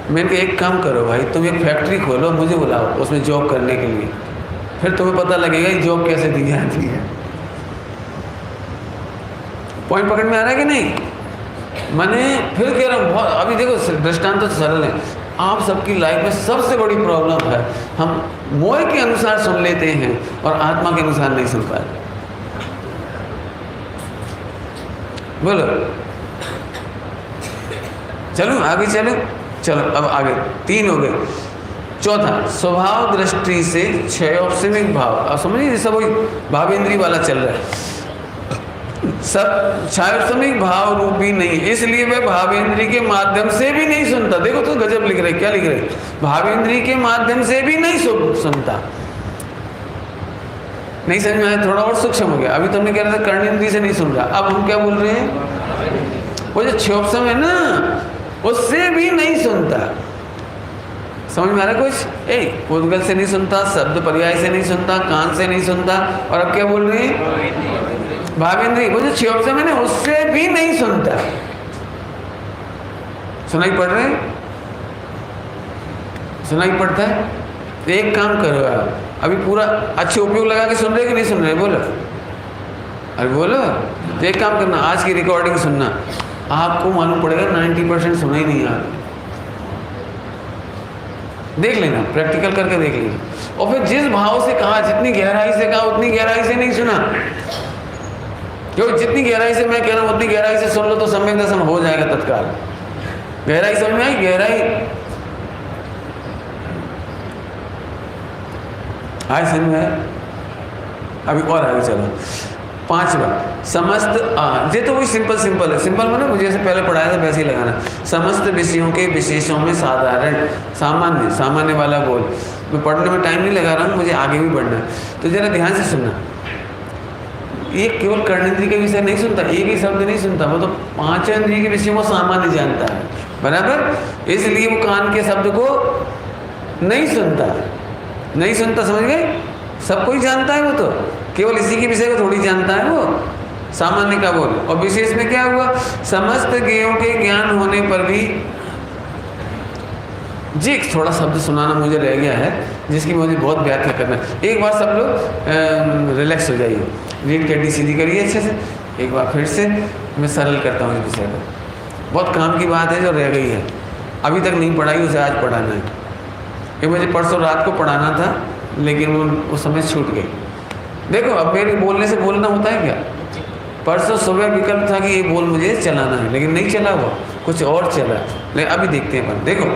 मैंने कहा एक काम करो भाई, तुम एक फैक्ट्री खोलो, मुझे बुलाओ उसमें जॉब करने के लिए, फिर तुम्हें पता लगेगा ये जॉब कैसे दी जाती है। पॉइंट पकड़ में आ रहा है कि नहीं? मैंने फिर कह रहा हूँ बहुत, अभी देखो दृष्टांत तो सरल है, आप सबकी लाइफ में सबसे बड़ी प्रॉब्लम है, हम मोह के अनुसार सुन लेते हैं और आत्मा के अनुसार नहीं सुन पाते। बोलो चलो आगे चलो, चलो अब आगे 3 हो गए। चौथा, स्वभाव दृष्टि से क्षयोपशमिक भाव। अब समझिए सब वही भावेंद्री वाला चल रहा है, सब क्षयोपशमिक भाव रूपी नहीं, इसलिए वह भावेंद्री के माध्यम से भी नहीं सुनता। देखो तो गजब लिख रहे, क्या लिख रहे, भावेंद्री के माध्यम से भी नहीं सुनता। नहीं समझ में आया? थोड़ा और सूक्ष्म हो गया। अभी तुमने कह रहा था कर्णेंद्री से नहीं सुन रहा, अब हम क्या बोल रहे हैं, वो जो क्षयोपशम है ना उससे भी नहीं सुनता। समझ में आ रहा कुछ? उद्गल से नहीं सुनता, शब्द पर्याय से नहीं सुनता, कान से नहीं सुनता, और अब क्या बोल रहे हैं, भावेंद्री, वो जो क्षयोपशम है ना उससे भी नहीं सुनता। सुनाई पड़ रहे, सुनाई पड़ता है? तो एक काम करो आप, अभी पूरा अच्छे उपयोग लगा के सुन रहे कि नहीं सुन रहे? बोलो, अरे बोलो। तो एक काम करना, आज की रिकॉर्डिंग सुनना, आपको मालूम पड़ेगा 90% सुना ही नहीं आप। देख लेना, प्रैक्टिकल करके देख लेना। और फिर जिस भाव से कहा, जितनी गहराई से कहा उतनी गहराई से नहीं सुना, क्योंकि जितनी गहराई से मैं कह रहा हूँ उतनी गहराई से सुन लो तो सम्यक दर्शन हो जाएगा तत्काल। गहराई समझ में आई? गहराई आज समझ में आया? अभी और आगे चलो। 5वां, समस्त ये तो वही सिंपल है। सिंपल मतलब मुझे जैसे पहले पढ़ाया था वैसे ही लगाना। समस्त विषयों के विशेषों में साधारण, सामान्य वाला बोल। मैं पढ़ने में टाइम नहीं लगा रहा हूँ, मुझे आगे भी पढ़ना है, तो जरा ध्यान से सुनना। ये केवल कर्णेंद्री के विषय नहीं सुनता, एक ही शब्द नहीं सुनता, वो तो 5 इंद्रिय के विषयों को सामान्य जानता है, बराबर। इसलिए वो कान के शब्द को नहीं सुनता, समझ गए? सब कोई जानता है, वो तो केवल इसी के विषय को थोड़ी जानता है वो। सामान्य का बोल। और विशेष में क्या हुआ, समस्त ज्ञेयों के ज्ञान होने पर भी। जी एक थोड़ा शब्द सुनाना मुझे रह गया है, जिसकी मुझे बहुत व्याख्या करना है। एक बार सब लोग रिलैक्स हो जाइए, रीढ़ की हड्डी सीधी करिए अच्छे से। एक बार फिर से मैं सरल करता हूँ इस विषय को। बहुत काम की बात है जो रह गई है, अभी तक नहीं पढ़ाई, उसे आज पढ़ाना है। ये मुझे परसों रात को पढ़ाना था, लेकिन वो समय छूट गई। देखो अब मेरे बोलने से बोलना होता है क्या? परसों सुबह विकल्प था कि ये बोल मुझे चलाना है, लेकिन नहीं चला, वो कुछ और चला। लेकिन अभी देखते हैं अपन। देखो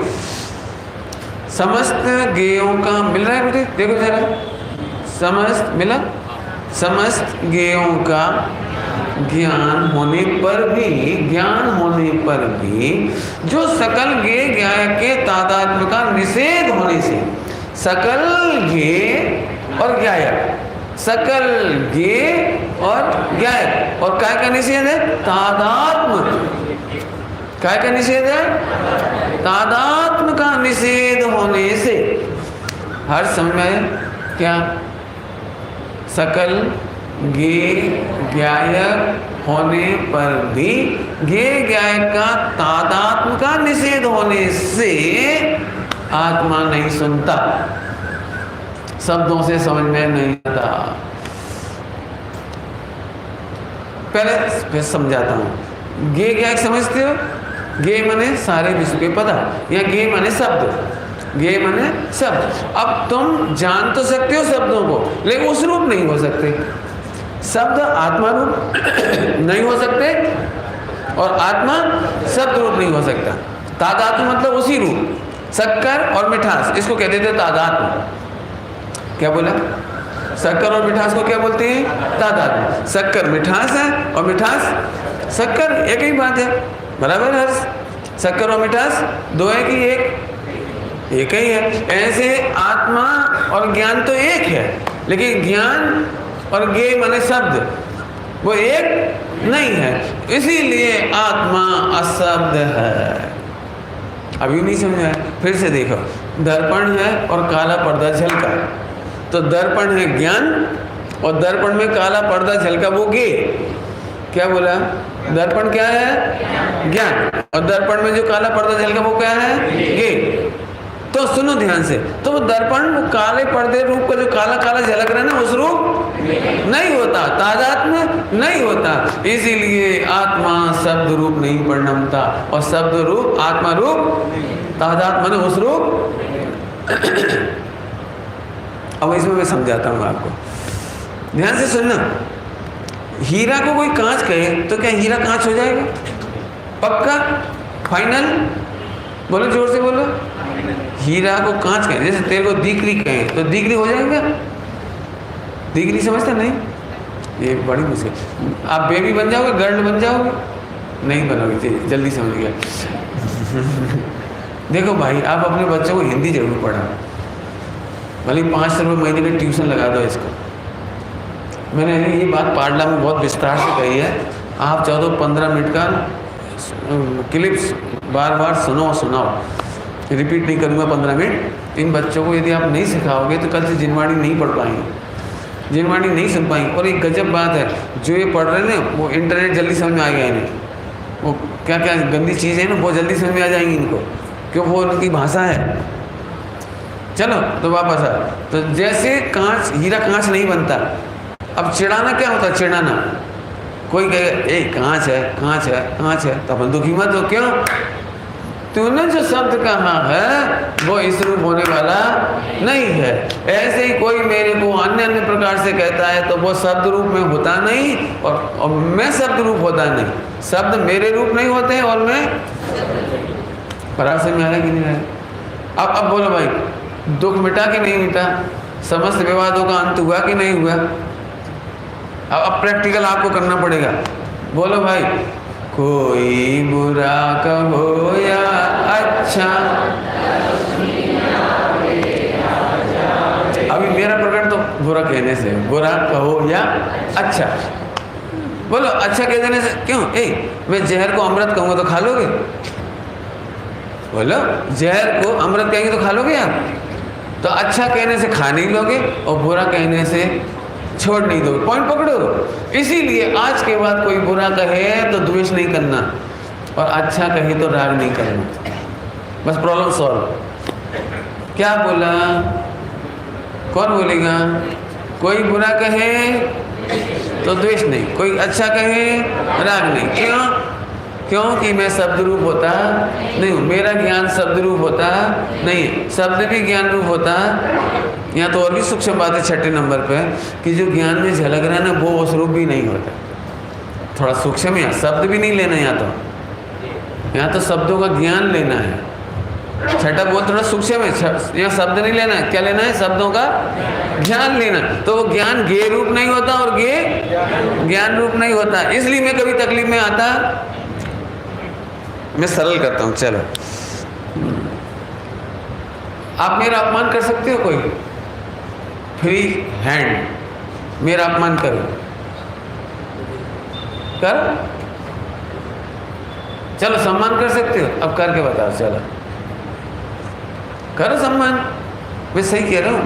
समस्त ज्ञेयों का मिल रहा है मुझे, देखो जरा, समस्त मिला। समस्त ज्ञेयों का ज्ञान होने पर भी जो सकल ज्ञेय ज्ञाय के तादात्म्य का निषेध होने से, सकल ज्ञेय और ज्ञायक, सकल ज्ञेय और ज्ञायक, और काय का निषेध है? तादात्म्य। काय का निषेध है? तादात्म्य का निषेध होने से हर समय क्या, सकल ज्ञेय ज्ञायक होने पर भी ज्ञेय ज्ञायक का तादात्म्य का निषेध होने से आत्मा नहीं सुनता, शब्दों से समझ में नहीं आता। पहले समझाता हूं। ज्ञेय ज्ञायक समझते हो? ज्ञेय माने सारे विश्व के पदार्थ, या ज्ञेय माने शब्द। ज्ञेय माने शब्द। अब तुम जान तो सकते हो शब्दों को, लेकिन उस रूप नहीं हो सकते। शब्द आत्मा रूप नहीं हो सकते, और आत्मा शब्द रूप नहीं हो सकता। तादात्म्य मतलब उसी रूप। शक्कर और मिठास, इसको कहते थे तादात्म्य। क्या बोला? शक्कर और मिठास को क्या बोलते हैं? तादात्म्य। शक्कर मिठास है और मिठास शक्कर, एक ही बात है, बराबर है। शक्कर और मिठास दो है कि एक ही है। ऐसे आत्मा और ज्ञान तो एक है, लेकिन ज्ञान और ज्ञेय माने शब्द वो एक नहीं है, इसीलिए आत्मा अशब्द है। अभी नहीं समझा? फिर से देखो, दर्पण है और काला पर्दा झलका, तो दर्पण है ज्ञान, और दर्पण में काला पर्दा झलका वो ज्ञेय। क्या बोला? दर्पण क्या है? ज्ञान। और दर्पण में जो काला पर्दा झलका वो क्या है? ज्ञेय। तो सुनो ध्यान से, तो वो दर्पण, वो काले पर्दे रूप का जो काला काला झलक रहा है ना, उस रूप नहीं होता, तादात्म्य नहीं होता। इसीलिए आत्मा शब्द रूप नहीं परिणमता, और शब्द रूप आत्मा रूप तादात्म्य ने उस रूप। अब इसमें मैं समझाता हूँ आपको, ध्यान से सुनना। हीरा को कोई कांच कहे तो क्या हीरा कांच हो जाएगा? पक्का? फाइनल? बोलो, जोर से बोलो। हीरा को कांच कहें, जैसे तेरे को दीकरी कहें तो दीकरी हो जाएगा? दीकरी समझते नहीं? ये बड़ी मुश्किल। आप बेबी बन जाओगे, गर्ल बन जाओगे? नहीं बनोगे, जल्दी समझ गया। देखो भाई, आप अपने बच्चों को हिंदी जरूर पढ़ाओ, भले 500 रुपये महीने में ट्यूशन लगा दो इसको। मैंने ये बात पाडला में बहुत विस्तार से कही है। आप चाहो तो 15 मिनट का क्लिप्स बार बार सुनाओ, रिपीट नहीं करूँगा 15 मिनट। इन बच्चों को यदि आप नहीं सिखाओगे तो कल से जिनवाणी नहीं पढ़ पाएंगे, जिनवाणी नहीं सुन पाएंगे। और एक गजब बात है, जो ये पढ़ रहे हैं ना, वो इंटरनेट जल्दी समझ में आ गया इन्हें। वो क्या क्या गंदी चीज़ें हैं ना, वो जल्दी समझ में आ जाएंगी इनको, क्यों? वो उनकी भाषा है। चलो तो वापस आ, तो जैसे कांच, हीरा कांच नहीं बनता। अब चिढ़ाना क्या होता है? चिढ़ाना, कोई कहेगा ए कांच है, कांच है, कांच है, तो अपन दुखी मत हो। क्यों? तूने जो शब्द कहा है वो इस रूप होने वाला नहीं है। ऐसे ही कोई मेरे को अन्य अन्य प्रकार से कहता है तो वो शब्द रूप में होता नहीं, और मैं शब्द रूप होता नहीं। शब्द मेरे रूप नहीं होते और मैं पराशर में आया कि नहीं आया? अब बोलो भाई, दुख मिटा कि नहीं मिटा? समस्त विवादों का अंत हुआ कि नहीं हुआ? अब प्रैक्टिकल आपको करना पड़ेगा। बोलो भाई, कोई बुरा कहो या अच्छा, अभी मेरा प्रकरण तो बुरा कहने से, बुरा कहो या अच्छा। बोलो, अच्छा कह देने से क्यों? मैं जहर को अमृत कहूँगा तो खा लोगे? बोलो, जहर को अमृत कहेंगे तो खा लोगे आप? तो अच्छा कहने से खा नहीं लोगे, और बुरा कहने से छोड़ नहीं दो, पॉइंट पकड़ो। इसीलिए आज के बाद कोई बुरा कहे तो द्वेष नहीं करना, और अच्छा कहे तो राग नहीं करना, बस प्रॉब्लम सॉल्व। क्या बोला? कौन बोलेगा? कोई बुरा कहे तो द्वेष नहीं, कोई अच्छा कहे राग नहीं। क्यों? क्योंकि मैं शब्द रूप होता नहीं हूँ, मेरा ज्ञान शब्द रूप होता नहीं, शब्द भी ज्ञान रूप होता। यहाँ तो और भी सूक्ष्म बात है छठे नंबर पे, कि जो ज्ञान में झलक रहा है ना, वो उस रूप भी नहीं होता। थोड़ा सूक्ष्म है, शब्द भी नहीं लेना। यहाँ तो शब्दों का ज्ञान लेना है। छठा बोल थोड़ा सूक्ष्म है, यहाँ शब्द नहीं लेना है। क्या लेना है? शब्दों का ज्ञान लेना। तो वो ज्ञान ज्ञेय रूप नहीं होता और ज्ञेय ज्ञान रूप नहीं होता। इसलिए मैं कभी तकलीफ में आता, मैं सरल करता हूँ। चलो, आप मेरा अपमान कर सकते हो? कोई फ्री हैंड मेरा अपमान करो, कर। चलो, सम्मान कर सकते हो? अब करके बताओ। चलो करो सम्मान। मैं सही कह रहा हूँ,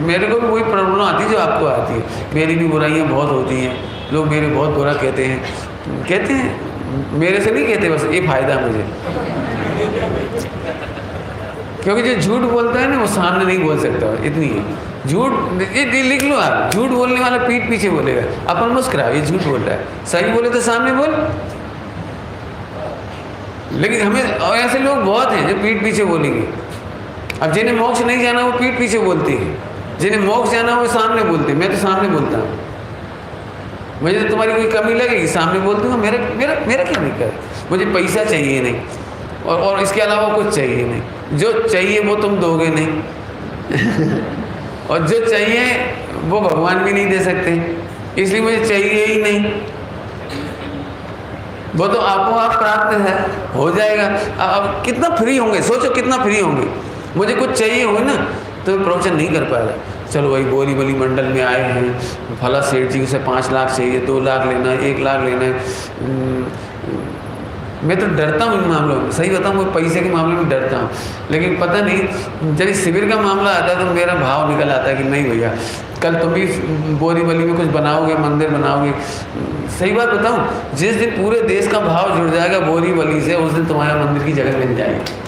मेरे को भी वही प्रॉब्लम आती है जो आपको आती है। मेरी भी बुराइयाँ बहुत होती हैं, लोग मेरे बहुत बुरा कहते हैं, मेरे से नहीं कहते, बस ये फायदा मुझे, क्योंकि जो झूठ बोलता है ना, वो सामने नहीं बोल सकता। इतनी है झूठ, ये लिख लो आप, झूठ बोलने वाला पीठ पीछे बोलेगा। अपन मुस्कुराओ, ये झूठ बोल रहा है। सही बोले तो सामने बोल। लेकिन हमें ऐसे लोग बहुत हैं जो पीठ पीछे बोलेंगे। अब जिन्हें मोक्ष नहीं जाना वो पीठ पीछे बोलती है, जिन्हें मोक्ष जाना वो सामने बोलते हैं। मैं तो सामने बोलता हूँ। मुझे तो तुम्हारी कोई कमी लगेगी, सामने बोल दूँगा। मेरा मेरा मेरा क्या दिक्कत है? मुझे पैसा चाहिए नहीं, और इसके अलावा कुछ चाहिए नहीं। जो चाहिए वो तुम दोगे नहीं और जो चाहिए वो भगवान भी नहीं दे सकते, इसलिए मुझे चाहिए ही नहीं। वो तो आपको आप प्राप्त है, हो जाएगा। अब कितना फ्री होंगे, सोचो कितना फ्री होंगे। मुझे कुछ चाहिए हो ना तो प्रवचन नहीं कर पाएगा। चलो वही बोली बली मंडल में आए हैं, फला सेठ जी उसे 5 लाख चाहिए, 2 लाख लेना है, 1 लाख लेना है। मैं तो डरता हूँ इन मामलों में, सही बताऊँ, मैं पैसे के मामले में डरता हूँ। लेकिन पता नहीं, जब शिविर का मामला आता है तो मेरा भाव निकल आता है कि नहीं भैया, कल तुम भी बोरी बली में कुछ बनाओगे, मंदिर बनाओगे। सही बात बताऊँ, जिस दिन पूरे देश का भाव जुड़ जाएगा बोरी बली से, उस दिन तुम्हारे मंदिर की जगह मिल जाएगी।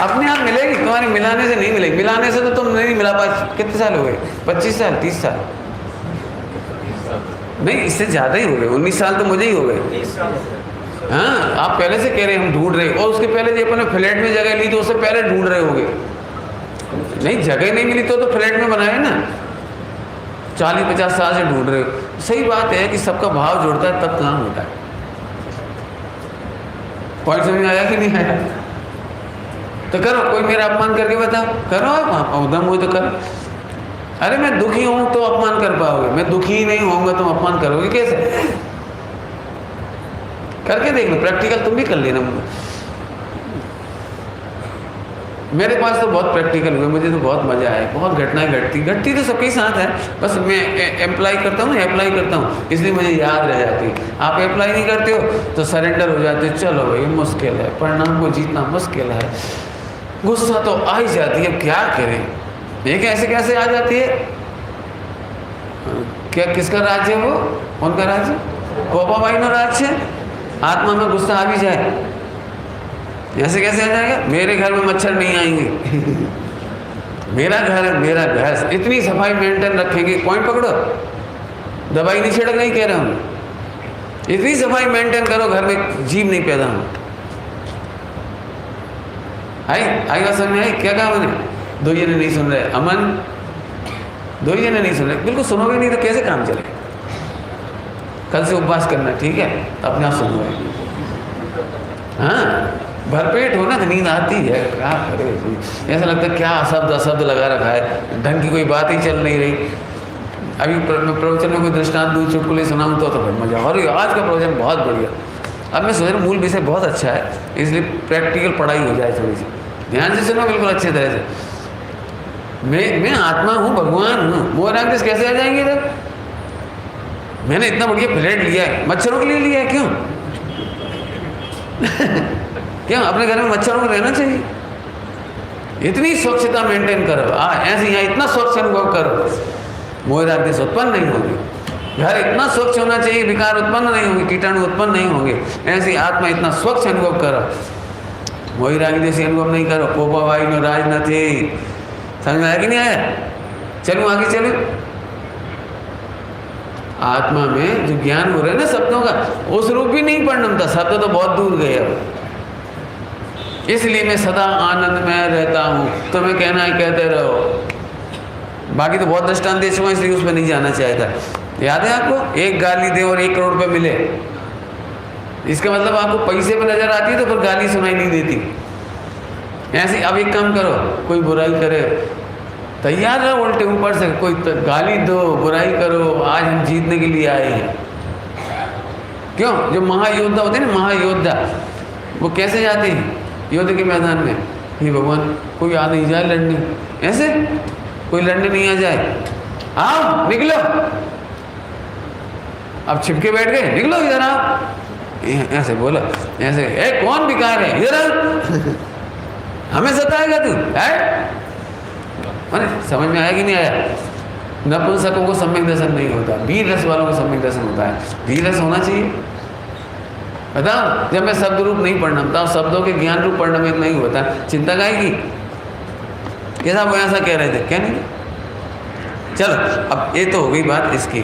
अपने आप मिलेगी, तुम्हारे मिलाने से नहीं मिलेगी। मिलाने से तो तुम नहीं मिला पाए। कितने साल हो गए? 25 साल, 30 साल नहीं, इससे ज़्यादा ही हो गए। 19 साल तो मुझे ही हो गए। हाँ, आप पहले से कह रहे हैं हम ढूंढ रहे, और उसके पहले जब अपने फ्लैट में जगह ली तो उससे पहले ढूंढ रहे होंगे। नहीं, जगह नहीं मिली तो फ्लैट में बनाए ना। 40-50 साल से ढूंढ रहे हो। सही बात है कि सबका भाव जुड़ता है तब काम होता है। पॉइंट समझ में आया कि नहीं आया? तो करो, कोई मेरा अपमान करके बताओ, करो आप उदम हो तो करो। अरे मैं दुखी हूं तो अपमान कर पाओगे, मैं दुखी ही नहीं होऊंगा तुम अपमान करोगे कैसे? करके देख लो, प्रैक्टिकल तुम भी कर लेना। मेरे पास तो बहुत प्रैक्टिकल हुए, मुझे तो बहुत मजा आया। बहुत घटनाएं घटती तो सबके साथ है, बस मैं अप्लाई करता हूँ ना, अप्लाई करता हूँ, इसलिए मुझे याद रह जाती है। आप अप्लाई नहीं करते हो तो सरेंडर हो जाते हो। चलो भाई मुश्किल है, परिणाम को जीतना मुश्किल है, गुस्सा तो आ ही जाती है, क्या करें। ये कैसे आ जाती है? क्या किसका राज्य है वो? उनका राज्य कोपाबाई नो राज्य है। आत्मा में गुस्सा आ भी जाए, ऐसे कैसे आ जाएगा? मेरे घर में मच्छर नहीं आएंगे मेरा घर है, मेरा घर, इतनी सफाई मेंटेन रखेंगे। पॉइंट पकड़ो, दवाई नहीं छिड़क नहीं कह रहा हूँ, इतनी सफाई मेंटेन करो घर में जीव नहीं पैदा हो। आई बात समझ में आई? क्या कहा मैंने? 2 जने नहीं सुन रहे। अमन, 2 जने नहीं सुन रहे। बिल्कुल सुनोगे नहीं तो कैसे काम चलेगा? कल से उपवास करना, ठीक है? अपने आप सुनोगे। हाँ, भरपेट हो ना तो नींद आती है, क्या करे। ऐसा लगता है क्या अशब्द लगा रखा है, ढंग की कोई बात ही चल नहीं रही। अभी प्रवचन में कोई दृष्टांत दूँ, चुटकुले सुनाऊँ तो फिर मजा। और आज का प्रवचन बहुत बढ़िया। अब मैं सोच रहा हूँ मूल विषय बहुत अच्छा है, इसलिए प्रैक्टिकल पढ़ाई हो जाए थोड़ी सी। ध्यान से सुनो बिल्कुल अच्छी तरह से। मैं आत्मा हूँ, भगवान हूँ। मोर आंखें कैसे आ जाएंगे इधर? मैंने इतना बढ़िया फ्लैट लिया है, मच्छरों के लिए लिया है। क्यों क्यों? अपने घर में मच्छरों को रहना चाहिए। इतनी स्वच्छता मेंटेन करो, ऐसे यहाँ इतना स्वच्छ अनुभव करो, मोहराग देश उत्पन्न नहीं होगी। घर इतना स्वच्छ होना चाहिए, विकार उत्पन्न नहीं होंगे, कीटाणु उत्पन्न नहीं होंगे। ऐसी आत्मा इतना स्वच्छ अनुभव करो, मोहराग जैसे अनुभव नहीं करो। पोपा भाई नो राज न थे, समझ में आया कि नहीं आया? चलूँ आगे चलूँ। आत्मा में जो ज्ञान हो रहा है ना शब्दों का, उस रूप भी नहीं परिणमता, शब्द तो बहुत दूर गए अब। इसलिए मैं सदा आनंद में रहता हूँ, तुम्हें कहना है कहते रहो। बाकी तो बहुत दृष्टांत दे चुका, इसलिए उसमें नहीं जाना चाहता। याद है आपको, एक गाली दे और 1 करोड़ रुपये मिले, इसका मतलब आपको पैसे पे नजर आती है तो फिर गाली सुनाई नहीं देती। ऐसे अब एक काम करो, कोई बुराई करे तैयार रहो उल्टे ऊपर से, कोई गाली दो, बुराई करो, आज हम जीतने के लिए आए हैं। क्यों? जो महायोद्धा होते हैं ना, महायोद्धा, वो कैसे जाते हैं युद्ध के मैदान में? हे भगवान, कोई आ नहीं जाए लड़ने, ऐसे कोई लड़ने नहीं आ जाए, आओ निकलो। अब छिपके बैठ गए, निकलो इधर आओ, ऐसे बोला, ऐसे ए कौन बिकार है इधर हमें सताएगा तू है? अरे समझ में आया कि नहीं आया? नपुंसकों को सम्यक दर्शन नहीं होता, वीर रस वालों को सम्यक दर्शन होता है। वीर रस होना चाहिए। बताओ, जब मैं शब्द रूप नहीं परिणमता, शब्दों के ज्ञान रूप परिणमित नहीं होता, चिंता काहे की? कैसा वो ऐसा कह रहे थे, क्या नहीं? चलो अब ये तो हो गई बात इसकी।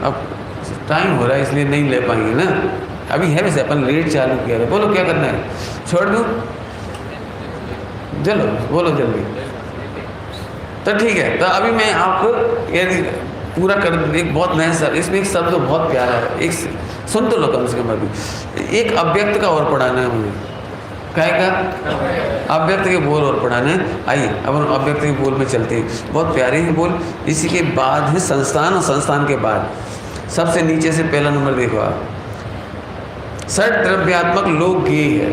अब टाइम हो रहा है इसलिए नहीं ले पाएंगे ना, अभी है वैसे अपन लेट चालू किया है। बोलो क्या करना है, छोड़ दूँ? चलो बोलो जल्दी। तो ठीक है, तो अभी मैं आपको ये पूरा कर, एक बहुत नया सर, इसमें एक शब्द बहुत प्यारा है, एक सुन तो लो कम से कम। अभी एक अव्यक्त का और पढ़ाना है मुझे। क्या का? अव्यक्त के बोल और पढ़ाना है। आइए अब हम अव्यक्त के बोल में चलते हैं, बहुत प्यारे हैं बोल। इसी के बाद है संस्थान, और संस्थान के बाद सबसे नीचे से पहला नंबर देखो आप, षट द्रव्यात्मक लोक गेय है।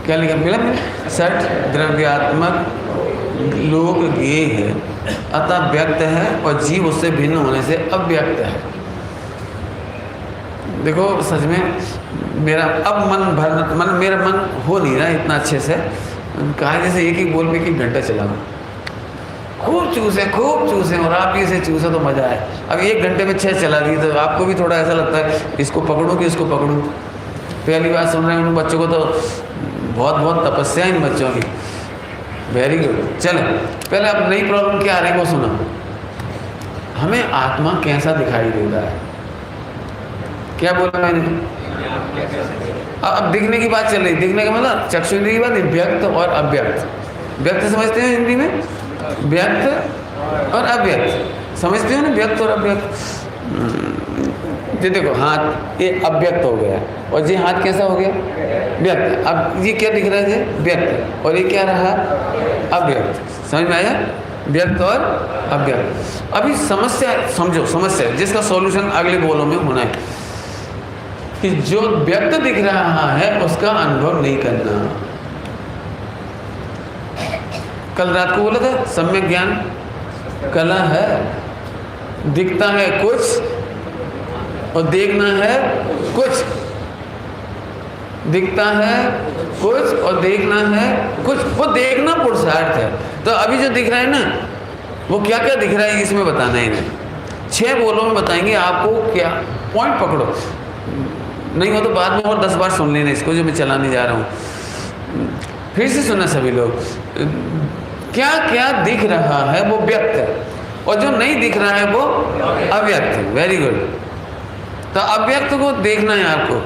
क्या लिखा मिला? षट द्रव्यात्मक लोक गेय है, अतः व्यक्त है, और जीव उससे भिन्न होने से अव्यक्त है। देखो सच में मेरा अब मेरा मन हो नहीं रहा इतना अच्छे से, कहा जैसे एक ही बोल में 1 घंटा चला, खूब चूसे और आप इसे चूसे तो मज़ा आए। अब 1 घंटे में 6 चला दी तो आपको भी थोड़ा ऐसा लगता है इसको पकड़ूँ कि इसको पकड़ूँ। पहली बार सुन रहे हैं उन बच्चों को, तो बहुत तपस्या इन बच्चों की। Very good. चलो पहले अब नई प्रॉब्लम क्या आ रही है वो सुनो। हमें आत्मा कैसा दिखाई देता है? क्या बोला मैंने? अब दिखने की बात चल रही, दिखने का मतलब चक्षुन्द्रिय की बात नहीं, व्यक्त और अव्यक्त। व्यक्त समझते हैं हिंदी में? व्यक्त और अव्यक्त समझते हो ना? व्यक्त और अव्यक्त। ये देखो हाथ, ये अव्यक्त हो गया, और ये हाथ कैसा हो गया? व्यक्त। अब ये क्या दिख रहा है? व्यक्त। और ये क्या रहा? अव्यक्त। समझ में आया? व्यक्त और अव्यक्त। अभी समस्या समझो, समस्या जिसका सॉल्यूशन अगले बोलों में होना है कि जो व्यक्त दिख रहा है उसका अनुभव नहीं करना। कल रात को बोला था सम्यक ज्ञान कला है, दिखता है कुछ और देखना है कुछ, दिखता है कुछ और देखना है कुछ। वो देखना पुरुषार्थ है। तो अभी जो दिख रहा है ना, वो क्या क्या दिख रहा है इसमें बताना है इन्हें। 6 बोलों में बताएंगे आपको, क्या पॉइंट पकड़ो, नहीं हो तो बाद में और 10 बार सुन लेना इसको जो मैं चलाने जा रहा हूँ। फिर से सुनना सभी लोग। क्या क्या दिख रहा है वो व्यक्त है, और जो नहीं दिख रहा है वो अव्यक्त है। Very good. तो अव्यक्त को देखना है आपको,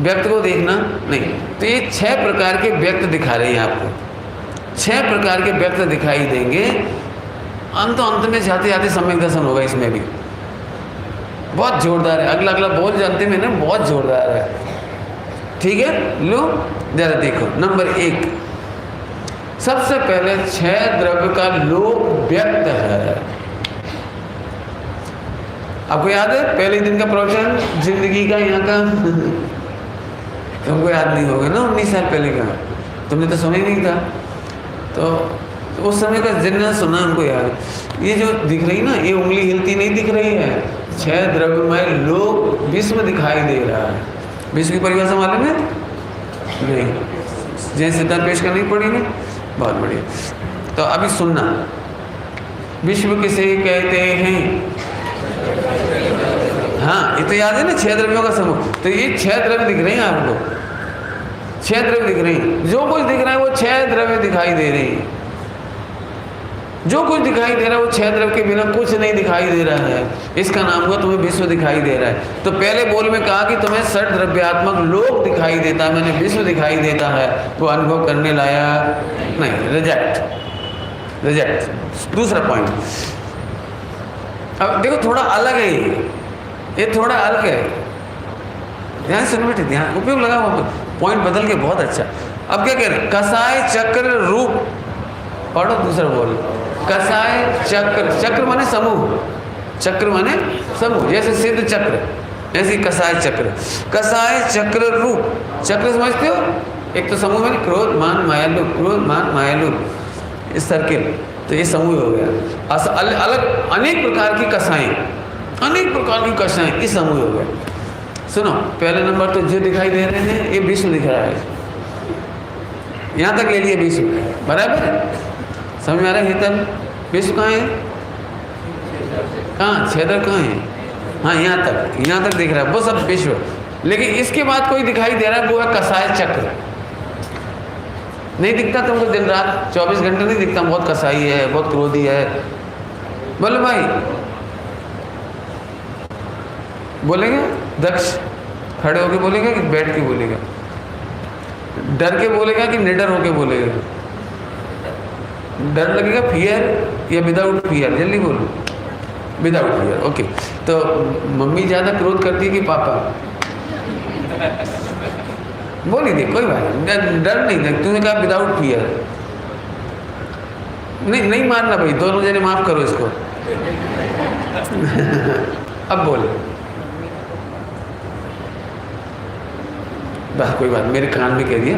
व्यक्त को देखना नहीं। तो ये 6 प्रकार के व्यक्त दिखा रहे हैं आपको। 6 प्रकार के व्यक्त दिखाई देंगे। अंत में जाते जाते सम्यक दर्शन होगा। इसमें भी बहुत जोरदार है। अगला बोल जानते में ना, बहुत जोरदार है। ठीक है, लो जरा देखो। नंबर 1, सबसे पहले 6 द्रव्य का लोक व्यक्त है। आपको याद है पहले दिन का प्रवचन जिंदगी का यहाँ का? तुमको याद नहीं होगा ना, 19 साल पहले का तुमने तो सुना ही नहीं था। तो उस समय का जिन्होंने सुना उनको याद। ये जो दिख रही ना, ये उंगली हिलती नहीं दिख रही है। 6 द्रव्यमय लोक विश्व दिखाई दे रहा है। विश्व की परिभाषा मालूम है? नहीं। जैसे सिद्धांत पेश करनी पड़ी ना, बहुत बढ़िया। तो अभी सुनना, विश्व किसे कहते हैं? हाँ, ये तो याद है ना, 6 द्रव्यों का समूह। तो ये 6 द्रव्य दिख रहे हैं आपको, 6 द्रव्य दिख रहे हैं। जो कुछ दिख रहा है वो 6 द्रव्य दिखाई दे रहे हैं। जो कुछ दिखाई दे रहा है वो 6 द्रव्य के बिना कुछ नहीं दिखाई दे रहा है। इसका नाम हुआ तुम्हें विश्व दिखाई दे रहा है। तो पहले बोल में कहा कि तुम्हें 6 द्रव्यात्मक लोक दिखाई देता है, मैंने विश्व दिखाई देता है, वो अनुभव करने लायक नहीं। Reject, reject. दूसरा पॉइंट, अब देखो थोड़ा अलग है ये थोड़ा अलग है। ध्यान सुनो बेटे, ध्यान, उपयोग लगा हुआ, पॉइंट बदल के बहुत अच्छा। अब क्या कह रहे हैं? कसाय चक्र रूप, पढ़ो दूसरा बोल। कसाय चक्र, चक्र माने समूह, चक्र माने समूह, जैसे सिद्ध चक्र, ऐसे कसाय चक्र। कसाय चक्र रूप, चक्र समझते हो? एक तो समूह में क्रोध मान माया लोभ, क्रोध मान माया लोभ, इस सर्किल, तो ये समूह हो गया। अलग अनेक प्रकार की कसाएं, अनेक प्रकार की कसाएं, ये समूह हो गया। सुनो, पहले नंबर तो जो दिखाई दे रहे हैं ये विश्व दिख रहा है, यहाँ तक ले लिए विश्व, बराबर? समझ में आ रहा है? तब विश्व कहाँ है? कहाँ? 6 द्रव्य कहाँ है? हाँ, यहाँ तक दिख रहा है, वो सब विश्व। लेकिन इसके बाद कोई दिखाई दे रहा है, वो है कसाय चक्र। नहीं दिखता तुमको दिन रात 24 घंटे नहीं दिखता, बहुत कसाई है, बहुत क्रोधी है। बोलो भाई, बोलेगा? दक्ष खड़े होके बोलेगा कि बैठ के बोलेगा? डर के बोलेगा कि निडर होके बोलेगा? डर लगेगा, फियर या विदाउट फियर? जल्दी बोलो। Without fear, okay. तो मम्मी ज़्यादा क्रोध करती है कि पापा? बोल ही दे, कोई बात नहीं, डर नहीं था, तूने कहा विदाउट फियर। नहीं मारना भाई, दोनों जने माफ करो इसको। अब बोल। बस कोई बात, मेरे कान में कह दिया।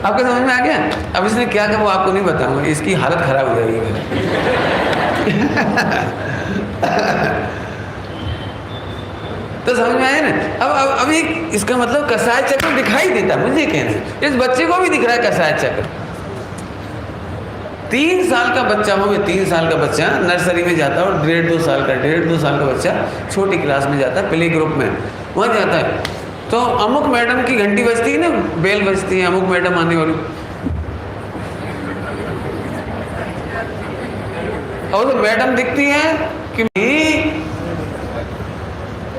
आपको समझ में आ गया? अब इसने क्या कहा वो आपको नहीं बताऊंगा, इसकी हालत खराब हो जाएगी। तो समझ में आया ना? अब अभी इसका मतलब कसाय चक्र दिखाई देता, मुझे कहना है इस बच्चे को भी दिख रहा है कसाय चक्र। 3 साल का बच्चा हो, 3 साल का बच्चा नर्सरी में जाता है, और 1.5-2 साल का, 1.5-2 साल का बच्चा छोटी क्लास में जाता है, प्ले ग्रुप में, वहाँ जाता है। तो अमुक मैडम की घंटी बजती है ना, बेल बजती है, अमुक मैडम आने वाली, और तो मैडम दिखती है कि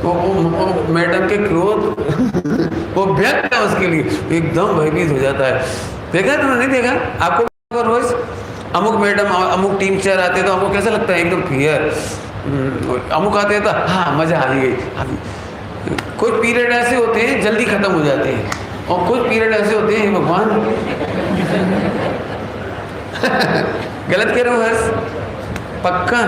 वो मैडम के क्रोध वो व्यक्त है उसके लिए, एकदम भयभीत हो जाता है। देखा तुमने? नहीं देखा? आपको रोज अमुक मैडम, अमुक टीचर आते तो आपको कैसा लगता है? एकदम फियर। अमुक आते तो हाँ मजा आ गई। कुछ पीरियड ऐसे होते हैं जल्दी खत्म हो जाते हैं, और कुछ पीरियड ऐसे होते हैं भगवान। गलत कह रहे हो हर्ष? पक्का?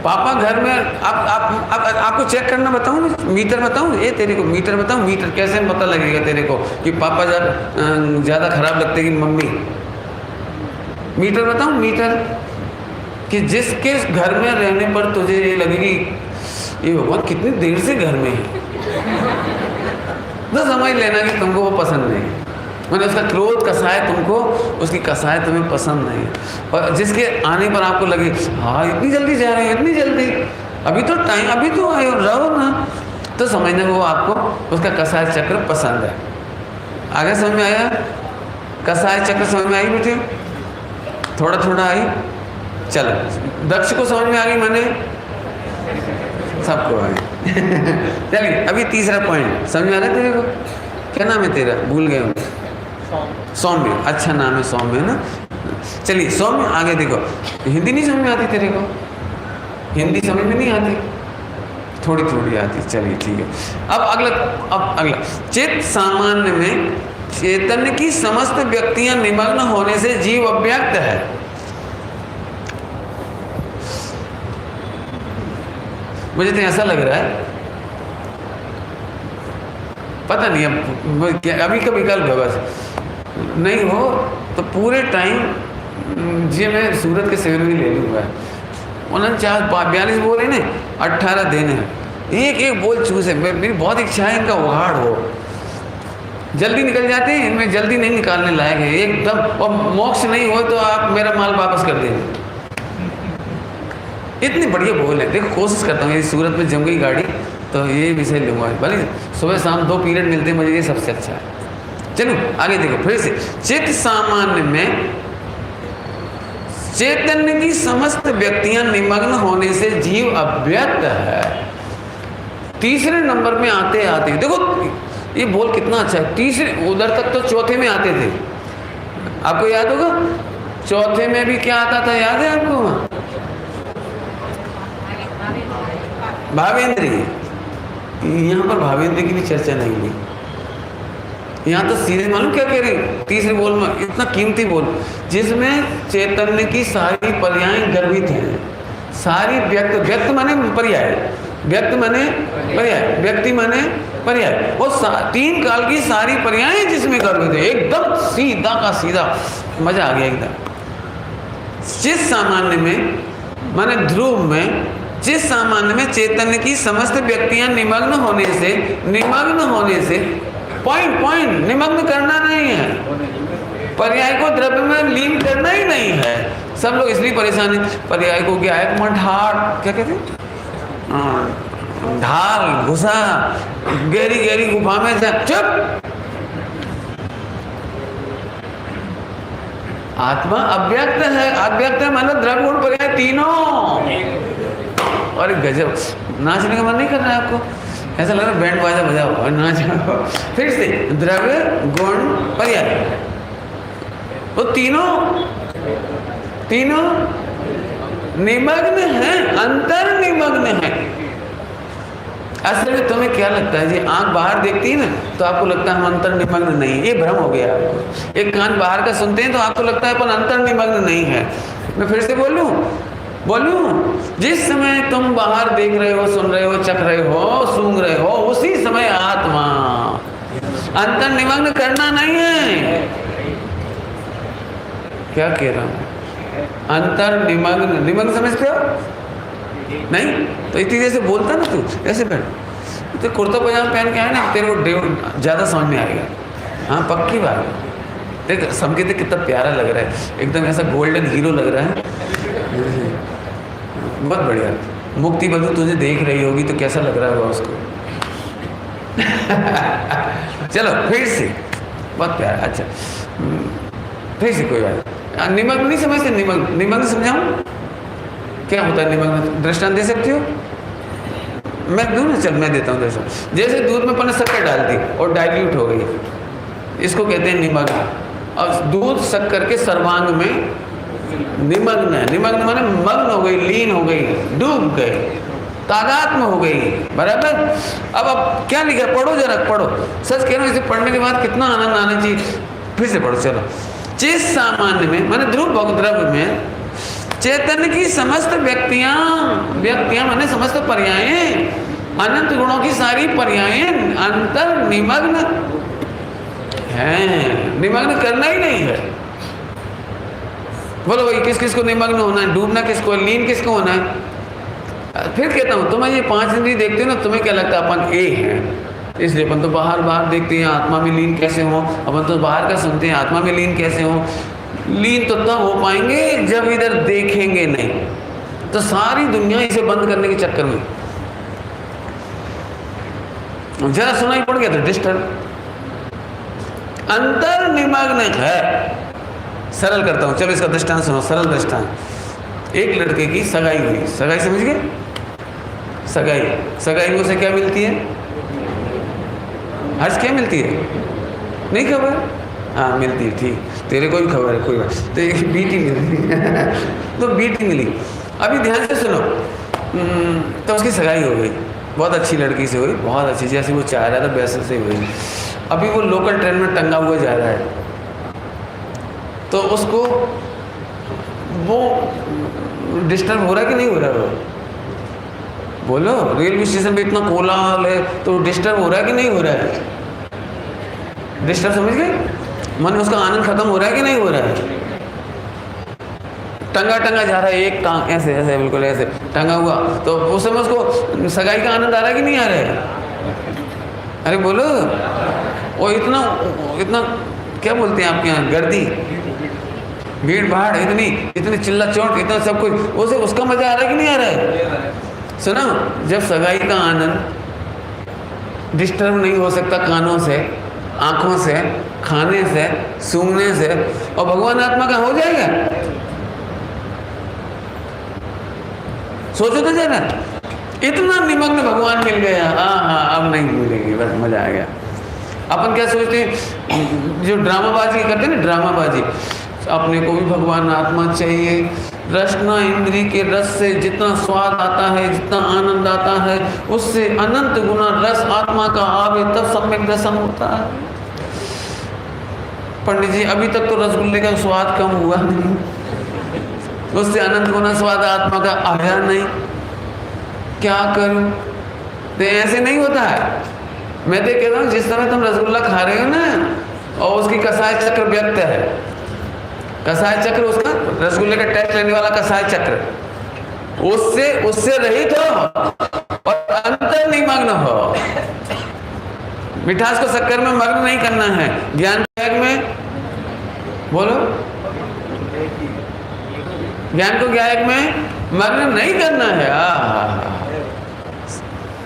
पापा घर में आपको चेक करना बताऊं ना, मीटर बताऊं? ये तेरे को मीटर बताऊं? मीटर कैसे पता लगेगा तेरे को कि पापा ज़्यादा खराब लगते कि मम्मी? मीटर बताऊं? मीटर कि जिसके घर में रहने पर तुझे ये लगेगी ये भगवान कितनी देर से घर में है, तो समझ लेना कि तुमको वो पसंद नहीं, मैंने उसका क्रोध कसाय तुमको, उसकी कसाय तुम्हें पसंद नहीं। और जिसके आने पर आपको लगे हाँ इतनी जल्दी जा रहे हैं, इतनी जल्दी, अभी तो टाइम, अभी तो आए रहो ना, तो समझना वो आपको उसका कसाय चक्र पसंद है। आगे समझ में आया? कसाय चक्र समझ में आई बेटे? थोड़ा थोड़ा आई? चलो, दक्ष को समझ में आ गई, मैंने सबको आई। चलिए अभी तीसरा पॉइंट समझ में आ रहा है तेरे को? क्या नाम है तेरा? भूल गए हो। सौम्य, अच्छा नाम है सौम्य ना। चलिए सौम्य, आगे देखो। हिंदी नहीं समझ में आती तेरे को? हिंदी समझ में नहीं आती? थोड़ी थोड़ी आती, चलिए ठीक है। अब अगला चित्त सामान्य में चैतन्य की समस्त व्यक्तियां निमग्न होने से जीव अव्यक्त है। मुझे तो ऐसा लग रहा है, पता नहीं अब क्या, अभी का विकल्प है बस, नहीं हो तो पूरे टाइम जी मैं सूरत के सेवन में ले लूँगा, 42 बोल है ना, 18 देने हैं, एक एक बोल चूस है। मेरी बहुत इच्छा है इनका उगाड़ हो, जल्दी निकल जाते हैं, इनमें जल्दी नहीं निकालने लायक है एकदम। और मोक्ष नहीं हो तो आप मेरा माल वापस कर देंगे, इतनी बढ़िया बोल है। देखो कोशिश करता हूँ, यदि सूरत में जम गई गाड़ी तो ये विषय लूँगा, भले सुबह शाम 2 पीरियड मिलते हैं मुझे, ये सबसे अच्छा है। चलो आगे देखो फिर से। चित्त सामान्य में चैतन्य की समस्त व्यक्तियां निमग्न होने से जीव अव्यक्त है। तीसरे नंबर में आते आते देखो ये बोल कितना अच्छा है। तीसरे, उधर तक तो चौथे में आते थे, आपको याद होगा चौथे में भी क्या आता था, याद है आपको? भावेंद्री, यहाँ पर भावेंद्र की भी चर्चा नहीं हुई। यहाँ तो सीधे मालूम क्या कह रही, तीसरे बोल में इतना कीमती बोल जिसमें चैतन्य की सारी पर्याय गर्भित हैं, सारी व्यक्त, व्यक्त माने पर्याय, व्यक्त माने पर्याय, व्यक्ति माने पर्याय, वो 3 काल की सारी पर्याय जिसमें गर्भित है, एकदम सीधा का सीधा, मजा आ गया एकदम। चित्त सामान्य में माने ध्रुव में, चित्त सामान्य में चैतन्य की समस्त व्यक्तियां निमग्न होने से पॉइंट निमग्न करना नहीं है, पर्याय को द्रव्य में लीन करना ही नहीं है। सब लोग इसलिए परेशान है, पर्याय को क्या है, ढाल क्या कहते हैं, ढाल घुसा गहरी गहरी गुफा में जा, चुप। आत्मा अव्यक्त है, अव्यक्त है मतलब द्रव्य गुण पर्याय तीनों। और गजब, नाचने का मन नहीं कर रहा है आपको? ऐसा लग रहा है बैंड बाजा बजाओ और नाचो। फिर से द्रव्य गुण पर्याय, वो तीनों निमग्न है, अंतर निमग्न है। असल में तुम्हें क्या लगता है जी, आंख बाहर देखती है ना तो आपको लगता है हम अंतर निमग्न नहीं, ये भ्रम हो गया आपको। एक कान बाहर का सुनते हैं तो आपको लगता है अपन अंतर निमग्न नहीं है। मैं फिर से बोलूं, जिस समय तुम बाहर देख रहे हो, सुन रहे हो, चख रहे हो, सूंघ रहे हो, उसी समय आत्मा, अंतर निमग्न करना नहीं है। क्या कह रहा हूं, अंतर निमग्न समझते हो नहीं? तो इतनी देर से बोलता ना तू, ऐसे बैठ, तो कुर्ता पजामा पहन के आए ना, तेरे को ज्यादा समझ में आएगा। हाँ पक्की बात है। देख संकेत कितना प्यारा लग रहा है, एकदम ऐसा गोल्डन हीरो लग रहा है, बहुत बढ़िया। मुक्ति बंधु तुझे देख रही होगी तो कैसा लग रहा होगा उसको। चलो फिर से, बहुत प्यारा। अच्छा फिर से, कोई बात। निमग्न नहीं समझते? निमग्न समझाऊं क्या होता है निमग्न? दृष्टांत दे सकती हो? मैं दूं ना, चल मैं देता हूँ दृष्टांत। जैसे दूध में अपन शक्कर डाल दी और डाइल्यूट हो गई, इसको कहते हैं निमग्न। और दूध शक्कर के सर्वांग में निमग्न है। निमग्न माने मग्न हो गई, लीन हो गई, डूब गए, तादात्म्य हो गई, बराबर। अब क्या लिखा, पढ़ो जरा, पढ़ो। सच कह रहा हूँ, इसे पढ़ने के बाद कितना आनंद आना चाहिए। फिर से पढ़ो, चलो। चित्त सामान्य में माने ध्रुव द्रव्य में चैतन्य की समस्त व्यक्तियां माने समस्त पर्यायें, अनंत गुणों की सारी पर्यायें अंतर निमग्न है, निमग्न करना ही नहीं है। बोलो भाई किस किस को निमग्न होना है, डूबना किसको है, लीन किसको होना है? फिर कहता हूँ, तुम्हें ये 5 इंद्रिय देखते हो ना, तुम्हें क्या लगता है अपन एक हैं, इसलिए अपन तो बाहर देखते हैं, आत्मा में लीन कैसे हो। अपन तो बाहर का सुनते हैं, आत्मा में लीन कैसे हो। लीन तो तब हो पाएंगे जब इधर देखेंगे नहीं। तो सारी दुनिया इसे बंद करने के चक्कर में, जरा सुनाई पड़ गया तो डिस्टर्ब, अंतर निमग्न है। सरल करता हूं, चलो इसका दृष्टांत सुनो, सरल दृष्टांत। एक लड़के की सगाई हुई, सगाई समझ गए? सगाई में उसे क्या मिलती है? हर्ष क्या मिलती है? नहीं खबर? हाँ मिलती है, ठीक, तेरे को भी खबर है, कोई बात। तो एक बीटी मिली तो बीटी मिली। अभी ध्यान से सुनो, तो उसकी सगाई हो गई, बहुत अच्छी लड़की से हुई, बहुत अच्छी, जैसे वो चाह रहा था वैसे से हुई। अभी वो लोकल ट्रेन में टंगा हुआ जा रहा है, तो उसको वो डिस्टर्ब हो रहा है कि नहीं हो रहा है? बोलो, रेलवे स्टेशन पे इतना कोलाहल है तो डिस्टर्ब हो रहा है कि नहीं हो रहा है? डिस्टर्ब समझ गए? मन में उसका आनंद खत्म हो रहा है कि नहीं हो रहा है? टंगा टंगा जा रहा है, एक टांग ऐसे ऐसे बिल्कुल ऐसे टंगा हुआ, तो उस समय उसको सगाई का आनंद आ रहा है कि नहीं आ रहा है? अरे बोलो। वो इतना इतना क्या बोलते हैं आपके यहाँ, गर्दी, भीड़ भाड़, इतनी इतनी चिल्ला चोट, इतना सब कुछ, उसे उसका मजा आ रहा है कि नहीं आ रहा है? सुनो, जब सगाई का आनंद डिस्टर्ब नहीं हो सकता कानों से, आंखों से, खाने से, सूंघने से, और भगवान आत्मा का हो जाएगा? सोचो तो जरा, इतना निमग्न भगवान मिल गया, हाँ अब नहीं मिलेगी, बस मजा आ गया। अपन क्या सोचते हैं, जो ड्रामाबाजी करते हैं ना, ड्रामाबाजी, अपने को भी भगवान आत्मा चाहिए, रसना इंद्री के रस से जितना स्वाद आता है, जितना आनंद आता है, उससे अनंत गुना रस आत्मा का आवे तब सम्यक दर्शन होता है। पंडित जी अभी तक तो रसगुल्ले का स्वाद कम हुआ नहीं, उससे अनंत गुना स्वाद आत्मा का आया नहीं, क्या करूं? तो ऐसे नहीं होता है। मैं तो कह रहा हूँ, जिस समय तुम रसगुल्ला खा रहे हो ना, और उसकी कसाय चक्र व्यक्त है, कसाय चक्र, उसका रसगुल्ले का टेस्ट लेने वाला कसाय चक्र, उससे रहित हो और अंतर नहीं मग्न हो। मिठास को शक्कर में मग्न नहीं करना है, ज्ञान त्याग में, बोलो, ज्ञान को ज्ञान में मग्न नहीं करना है।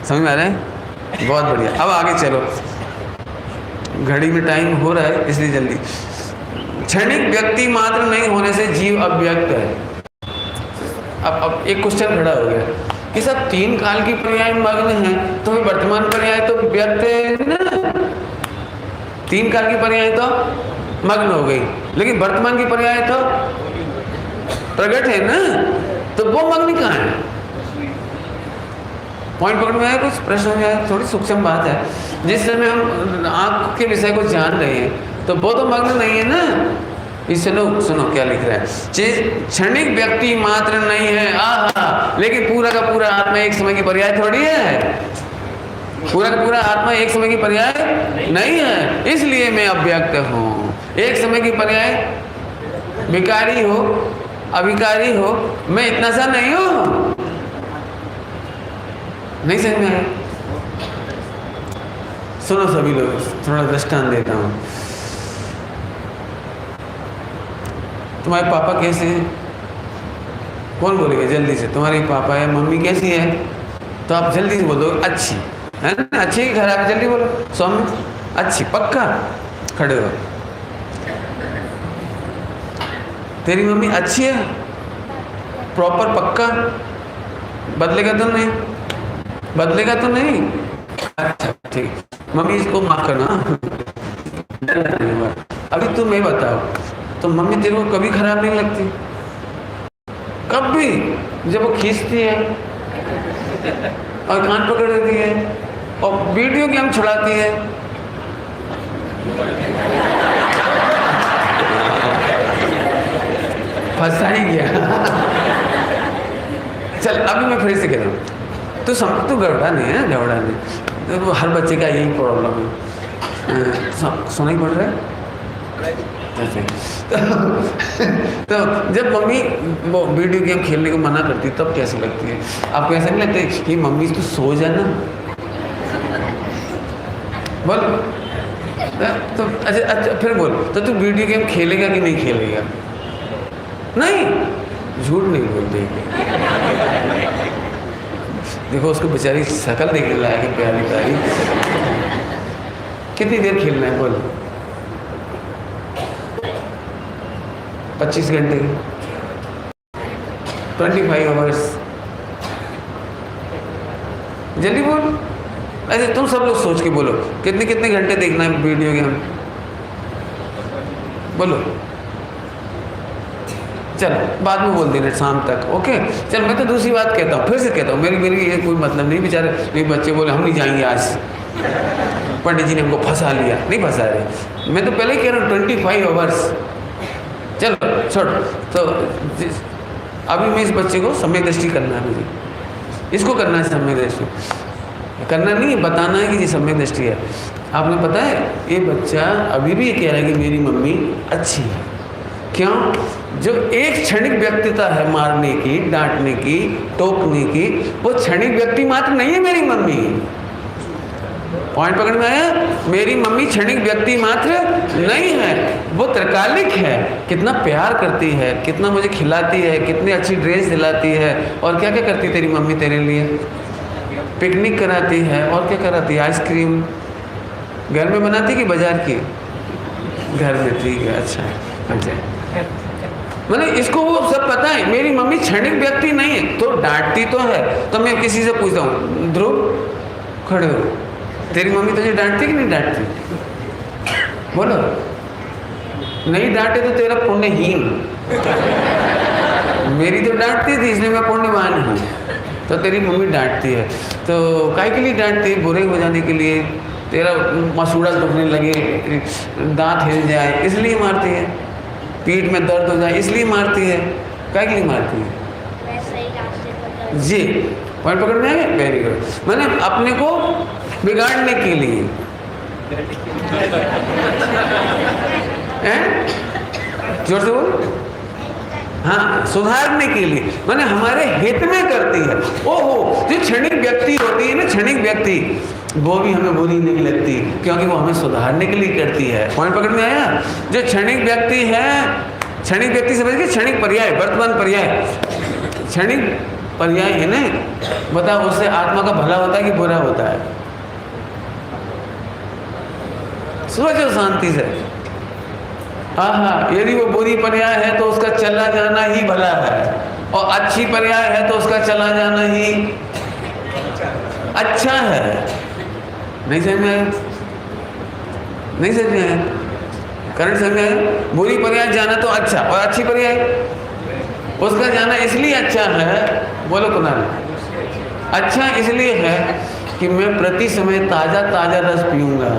समझ में आ रहा है? बहुत बढ़िया। अब आगे चलो, घड़ी में टाइम हो रहा है इसलिए जल्दी। क्षणिक व्यक्ति मात्र नहीं होने से जीव अव्यक्त है। अब एक क्वेश्चन खड़ा हो गया कि सब तीन काल की पर्याय मग्न है, तो वर्तमान पर्याय तो व्यक्त है ना, तीन काल की पर्याय तो मग्न हो गई, लेकिन वर्तमान की पर्याय तो प्रकट है ना, तो वो मग्न कहाँ है? पॉइंट पकड़ में आया? कुछ प्रश्न में आया? थोड़ी सूक्ष्म बात है। जिस समय हम आंख के विषय को जान रहे हैं, तो वो तो मग्न नहीं है ना। सुनो सुनो क्या लिख रहा है, क्षणिक व्यक्ति मात्र नहीं है, लेकिन पूरा का पूरा आत्मा एक समय की पर्याय थोड़ी है, पूरा का पूरा आत्मा एक समय की पर्याय नहीं है, इसलिए मैं अव्यक्त हूँ। एक समय की पर्याय विकारी हो, अविकारी हो, मैं इतना सा नहीं हूँ। नहीं समझ में आया? सुनो सभी लोग, थोड़ा दृष्टांत देता हूँ। तुम्हारे पापा कैसे हैं? कौन बोलेगा जल्दी से? तुम्हारे पापा या मम्मी कैसी है? तो आप जल्दी से बोलो अच्छी है ना, अच्छी की खराब? जल्दी बोलो। स्वामी अच्छी, पक्का? खड़े हो। तेरी मम्मी अच्छी है, प्रॉपर, पक्का? बदलेगा तो नहीं? बदलेगा तो नहीं? अच्छा ठीक, मम्मी इसको माफ करना। अभी तुम ये बताओ, तो मम्मी तेरे को कभी खराब नहीं लगती? कभी? जब वो खींचती है और कान पकड़ देती है और वीडियो गेम छुड़ाती है, फंसा ही गया। चल अभी मैं फिर से कह रहा हूँ, तू गड़बड़ा नहीं है, गड़बड़ा नहीं, तो हर बच्चे का यही प्रॉब्लम है। सुनाई पड़ रहा है? तो जब मम्मी वो वीडियो गेम खेलने को मना करती तब कैसी लगती है? आपको ऐसा नहीं लगता कि मम्मी तू सो जा ना? बोल। तो अच्छा फिर बोल, तो तू वीडियो गेम खेलेगा कि नहीं खेलेगा? नहीं, झूठ नहीं बोलते। देखो उसको बेचारी शकल देखने लायक है, प्यारी प्यारी। कितनी देर खेलना है बोल? 25 घंटे, 25 आवर्स। जल्दी बोल। ऐसे तुम सब लोग सोच के बोलो, कितने कितने घंटे देखना है वीडियो गेम? बोलो। चल बाद में बोल देना शाम तक, ओके? चल मैं तो दूसरी बात कहता हूँ, फिर से कहता हूँ, मेरी ये कोई मतलब नहीं। बेचारे नहीं, बच्चे बोले हम नहीं जाएंगे आज, पंडित जी ने हमको फंसा लिया। नहीं फंसा रहे, मैं तो पहले ही कह रहा हूँ 25 आवर्स। चलो छोड़। तो अभी मैं इस बच्चे को सम्यक दृष्टि करना है, मुझे इसको करना है सम्यक दृष्टि, करना नहीं है, बताना है कि ये सम्यक दृष्टि है। आपने पता है ये बच्चा अभी भी कह रहा है कि मेरी मम्मी अच्छी है, क्यों? जो एक क्षणिक व्यक्तिता है मारने की, डांटने की, टोकने की, वो क्षणिक व्यक्ति मात्र नहीं है मेरी मम्मी। पॉइंट पकड़ में आया? मेरी मम्मी क्षणिक व्यक्ति मात्र नहीं है, वो त्रिकालिक है। कितना प्यार करती है, कितना मुझे खिलाती है, कितनी अच्छी ड्रेस दिलाती है, और क्या क्या करती तेरी मम्मी तेरे लिए? पिकनिक कराती है, और क्या कराती है? आइसक्रीम घर में बनाती कि बाजार की? घर में। ठीक है, अच्छा है। मैंने इसको वो सब पता है, मेरी मम्मी क्षणिक व्यक्ति नहीं है। तो डांटती तो है, तो मैं किसी से पूछता हूँ, ध्रुव खड़े हो, तेरी मम्मी तुझे डांटती कि नहीं डांटती? बोलो। नहीं डांटे तो तेरा पुण्यहीन। मेरी तो डांटती थी, इसलिए मैं पुण्यवान हूँ। तो तेरी मम्मी डांटती है, तो काहे के लिए डांटती है? बुरे हो जाने के लिए, तेरा मसूड़ा दुखने लगे, दांत हिल जाए इसलिए मारती है, पीठ में दर्द हो जाए इसलिए मारती है। काहे के लिए मारती है? जी, पॉइंट पकड़ में आए? Very good. मैंने अपने को बिगाड़ने के लिए जोर से बोल। हाँ, सुधारने के लिए, मैंने हमारे हित में करती है। ओहो, जो क्षणिक व्यक्ति होती है ना, क्षणिक व्यक्ति, वो भी हमें बुरी नहीं लगती, क्योंकि वो हमें सुधारने के लिए करती है। पॉइंट पकड़ में आया? जो क्षणिक व्यक्ति है, क्षणिक व्यक्ति समझ गए? क्षणिक पर्याय, वर्तमान पर्याय, क्षणिक पर्याय है ना। बताओ, उससे आत्मा का भला होता है कि बुरा होता है? सोचो शांति से। हाँ, यदि वो बुरी पर्याय है तो उसका चला जाना ही भला है, और अच्छी पर्याय है तो उसका चला जाना ही अच्छा है। नहीं समझ में आया? नहीं समझ में आया? करंट समझ में आया? बुरी पर्याय जाना तो अच्छा, और अच्छी पर्याय उसका जाना इसलिए अच्छा है। बोलो कुनाल। अच्छा इसलिए है कि मैं प्रति समय ताज़ा ताज़ा रस पीऊँगा,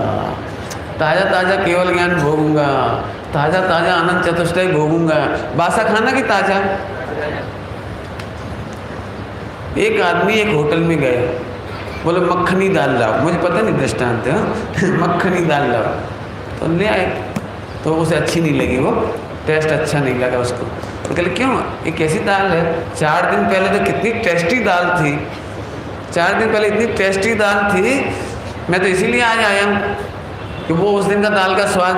ताज़ा ताज़ा केवल ज्ञान भोगूंगा, ताज़ा ताज़ा आनंद चतुष्टय भोगूंगा। बासा खाना कि ताज़ा? एक आदमी एक होटल में गए, बोले मक्खनी दाल लाओ। मुझे पता नहीं दृष्टांत है। मक्खनी दाल लाओ, तो ले आए, तो उसे अच्छी नहीं लगी, वो टेस्ट अच्छा नहीं लगा उसको। तो कहले क्यों, ये कैसी दाल है? 4 दिन पहले तो कितनी टेस्टी दाल थी, 4 दिन पहले इतनी टेस्टी दाल थी, मैं तो इसीलिए आज आया हूँ कि वो उस दिन का दाल का स्वाद।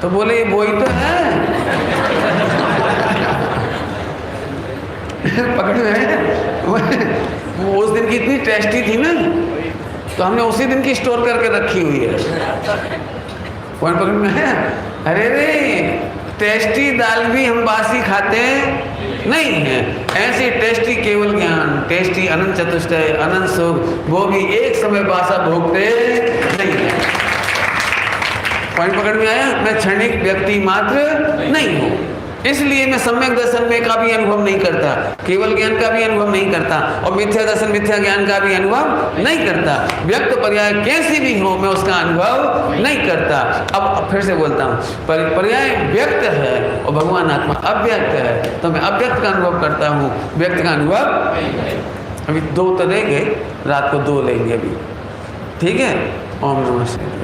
तो बोले ये वही तो है। पकड़ में वो उस दिन की इतनी टेस्टी थी ना, तो हमने उसी दिन की स्टोर करके रखी हुई है। पॉइंट पकड़ में है? अरे रे, टेस्टी दाल भी हम बासी खाते नहीं है, ऐसी टेस्टी केवल ज्ञान, टेस्टी अनंत चतुष्टय, अनंत सुख, वो भी एक समय बासा भोगते नहीं है। पॉइंट पकड़ में आया? मैं क्षणिक व्यक्ति मात्र नहीं हूँ, इसलिए मैं सम्यक दर्शन में का भी अनुभव नहीं करता, केवल ज्ञान का भी अनुभव नहीं करता, और मिथ्या दर्शन मिथ्या ज्ञान का भी अनुभव नहीं करता। व्यक्त पर्याय कैसी भी हो, मैं उसका अनुभव नहीं करता। अब फिर से बोलता हूँ, पर्याय व्यक्त है और भगवान आत्मा अव्यक्त है, तो मैं अव्यक्त का अनुभव करता हूँ, व्यक्त का अनुभव। अभी 2 तो रह गए, रात को 2 लेंगे अभी, ठीक है? ओम नमः शिवाय।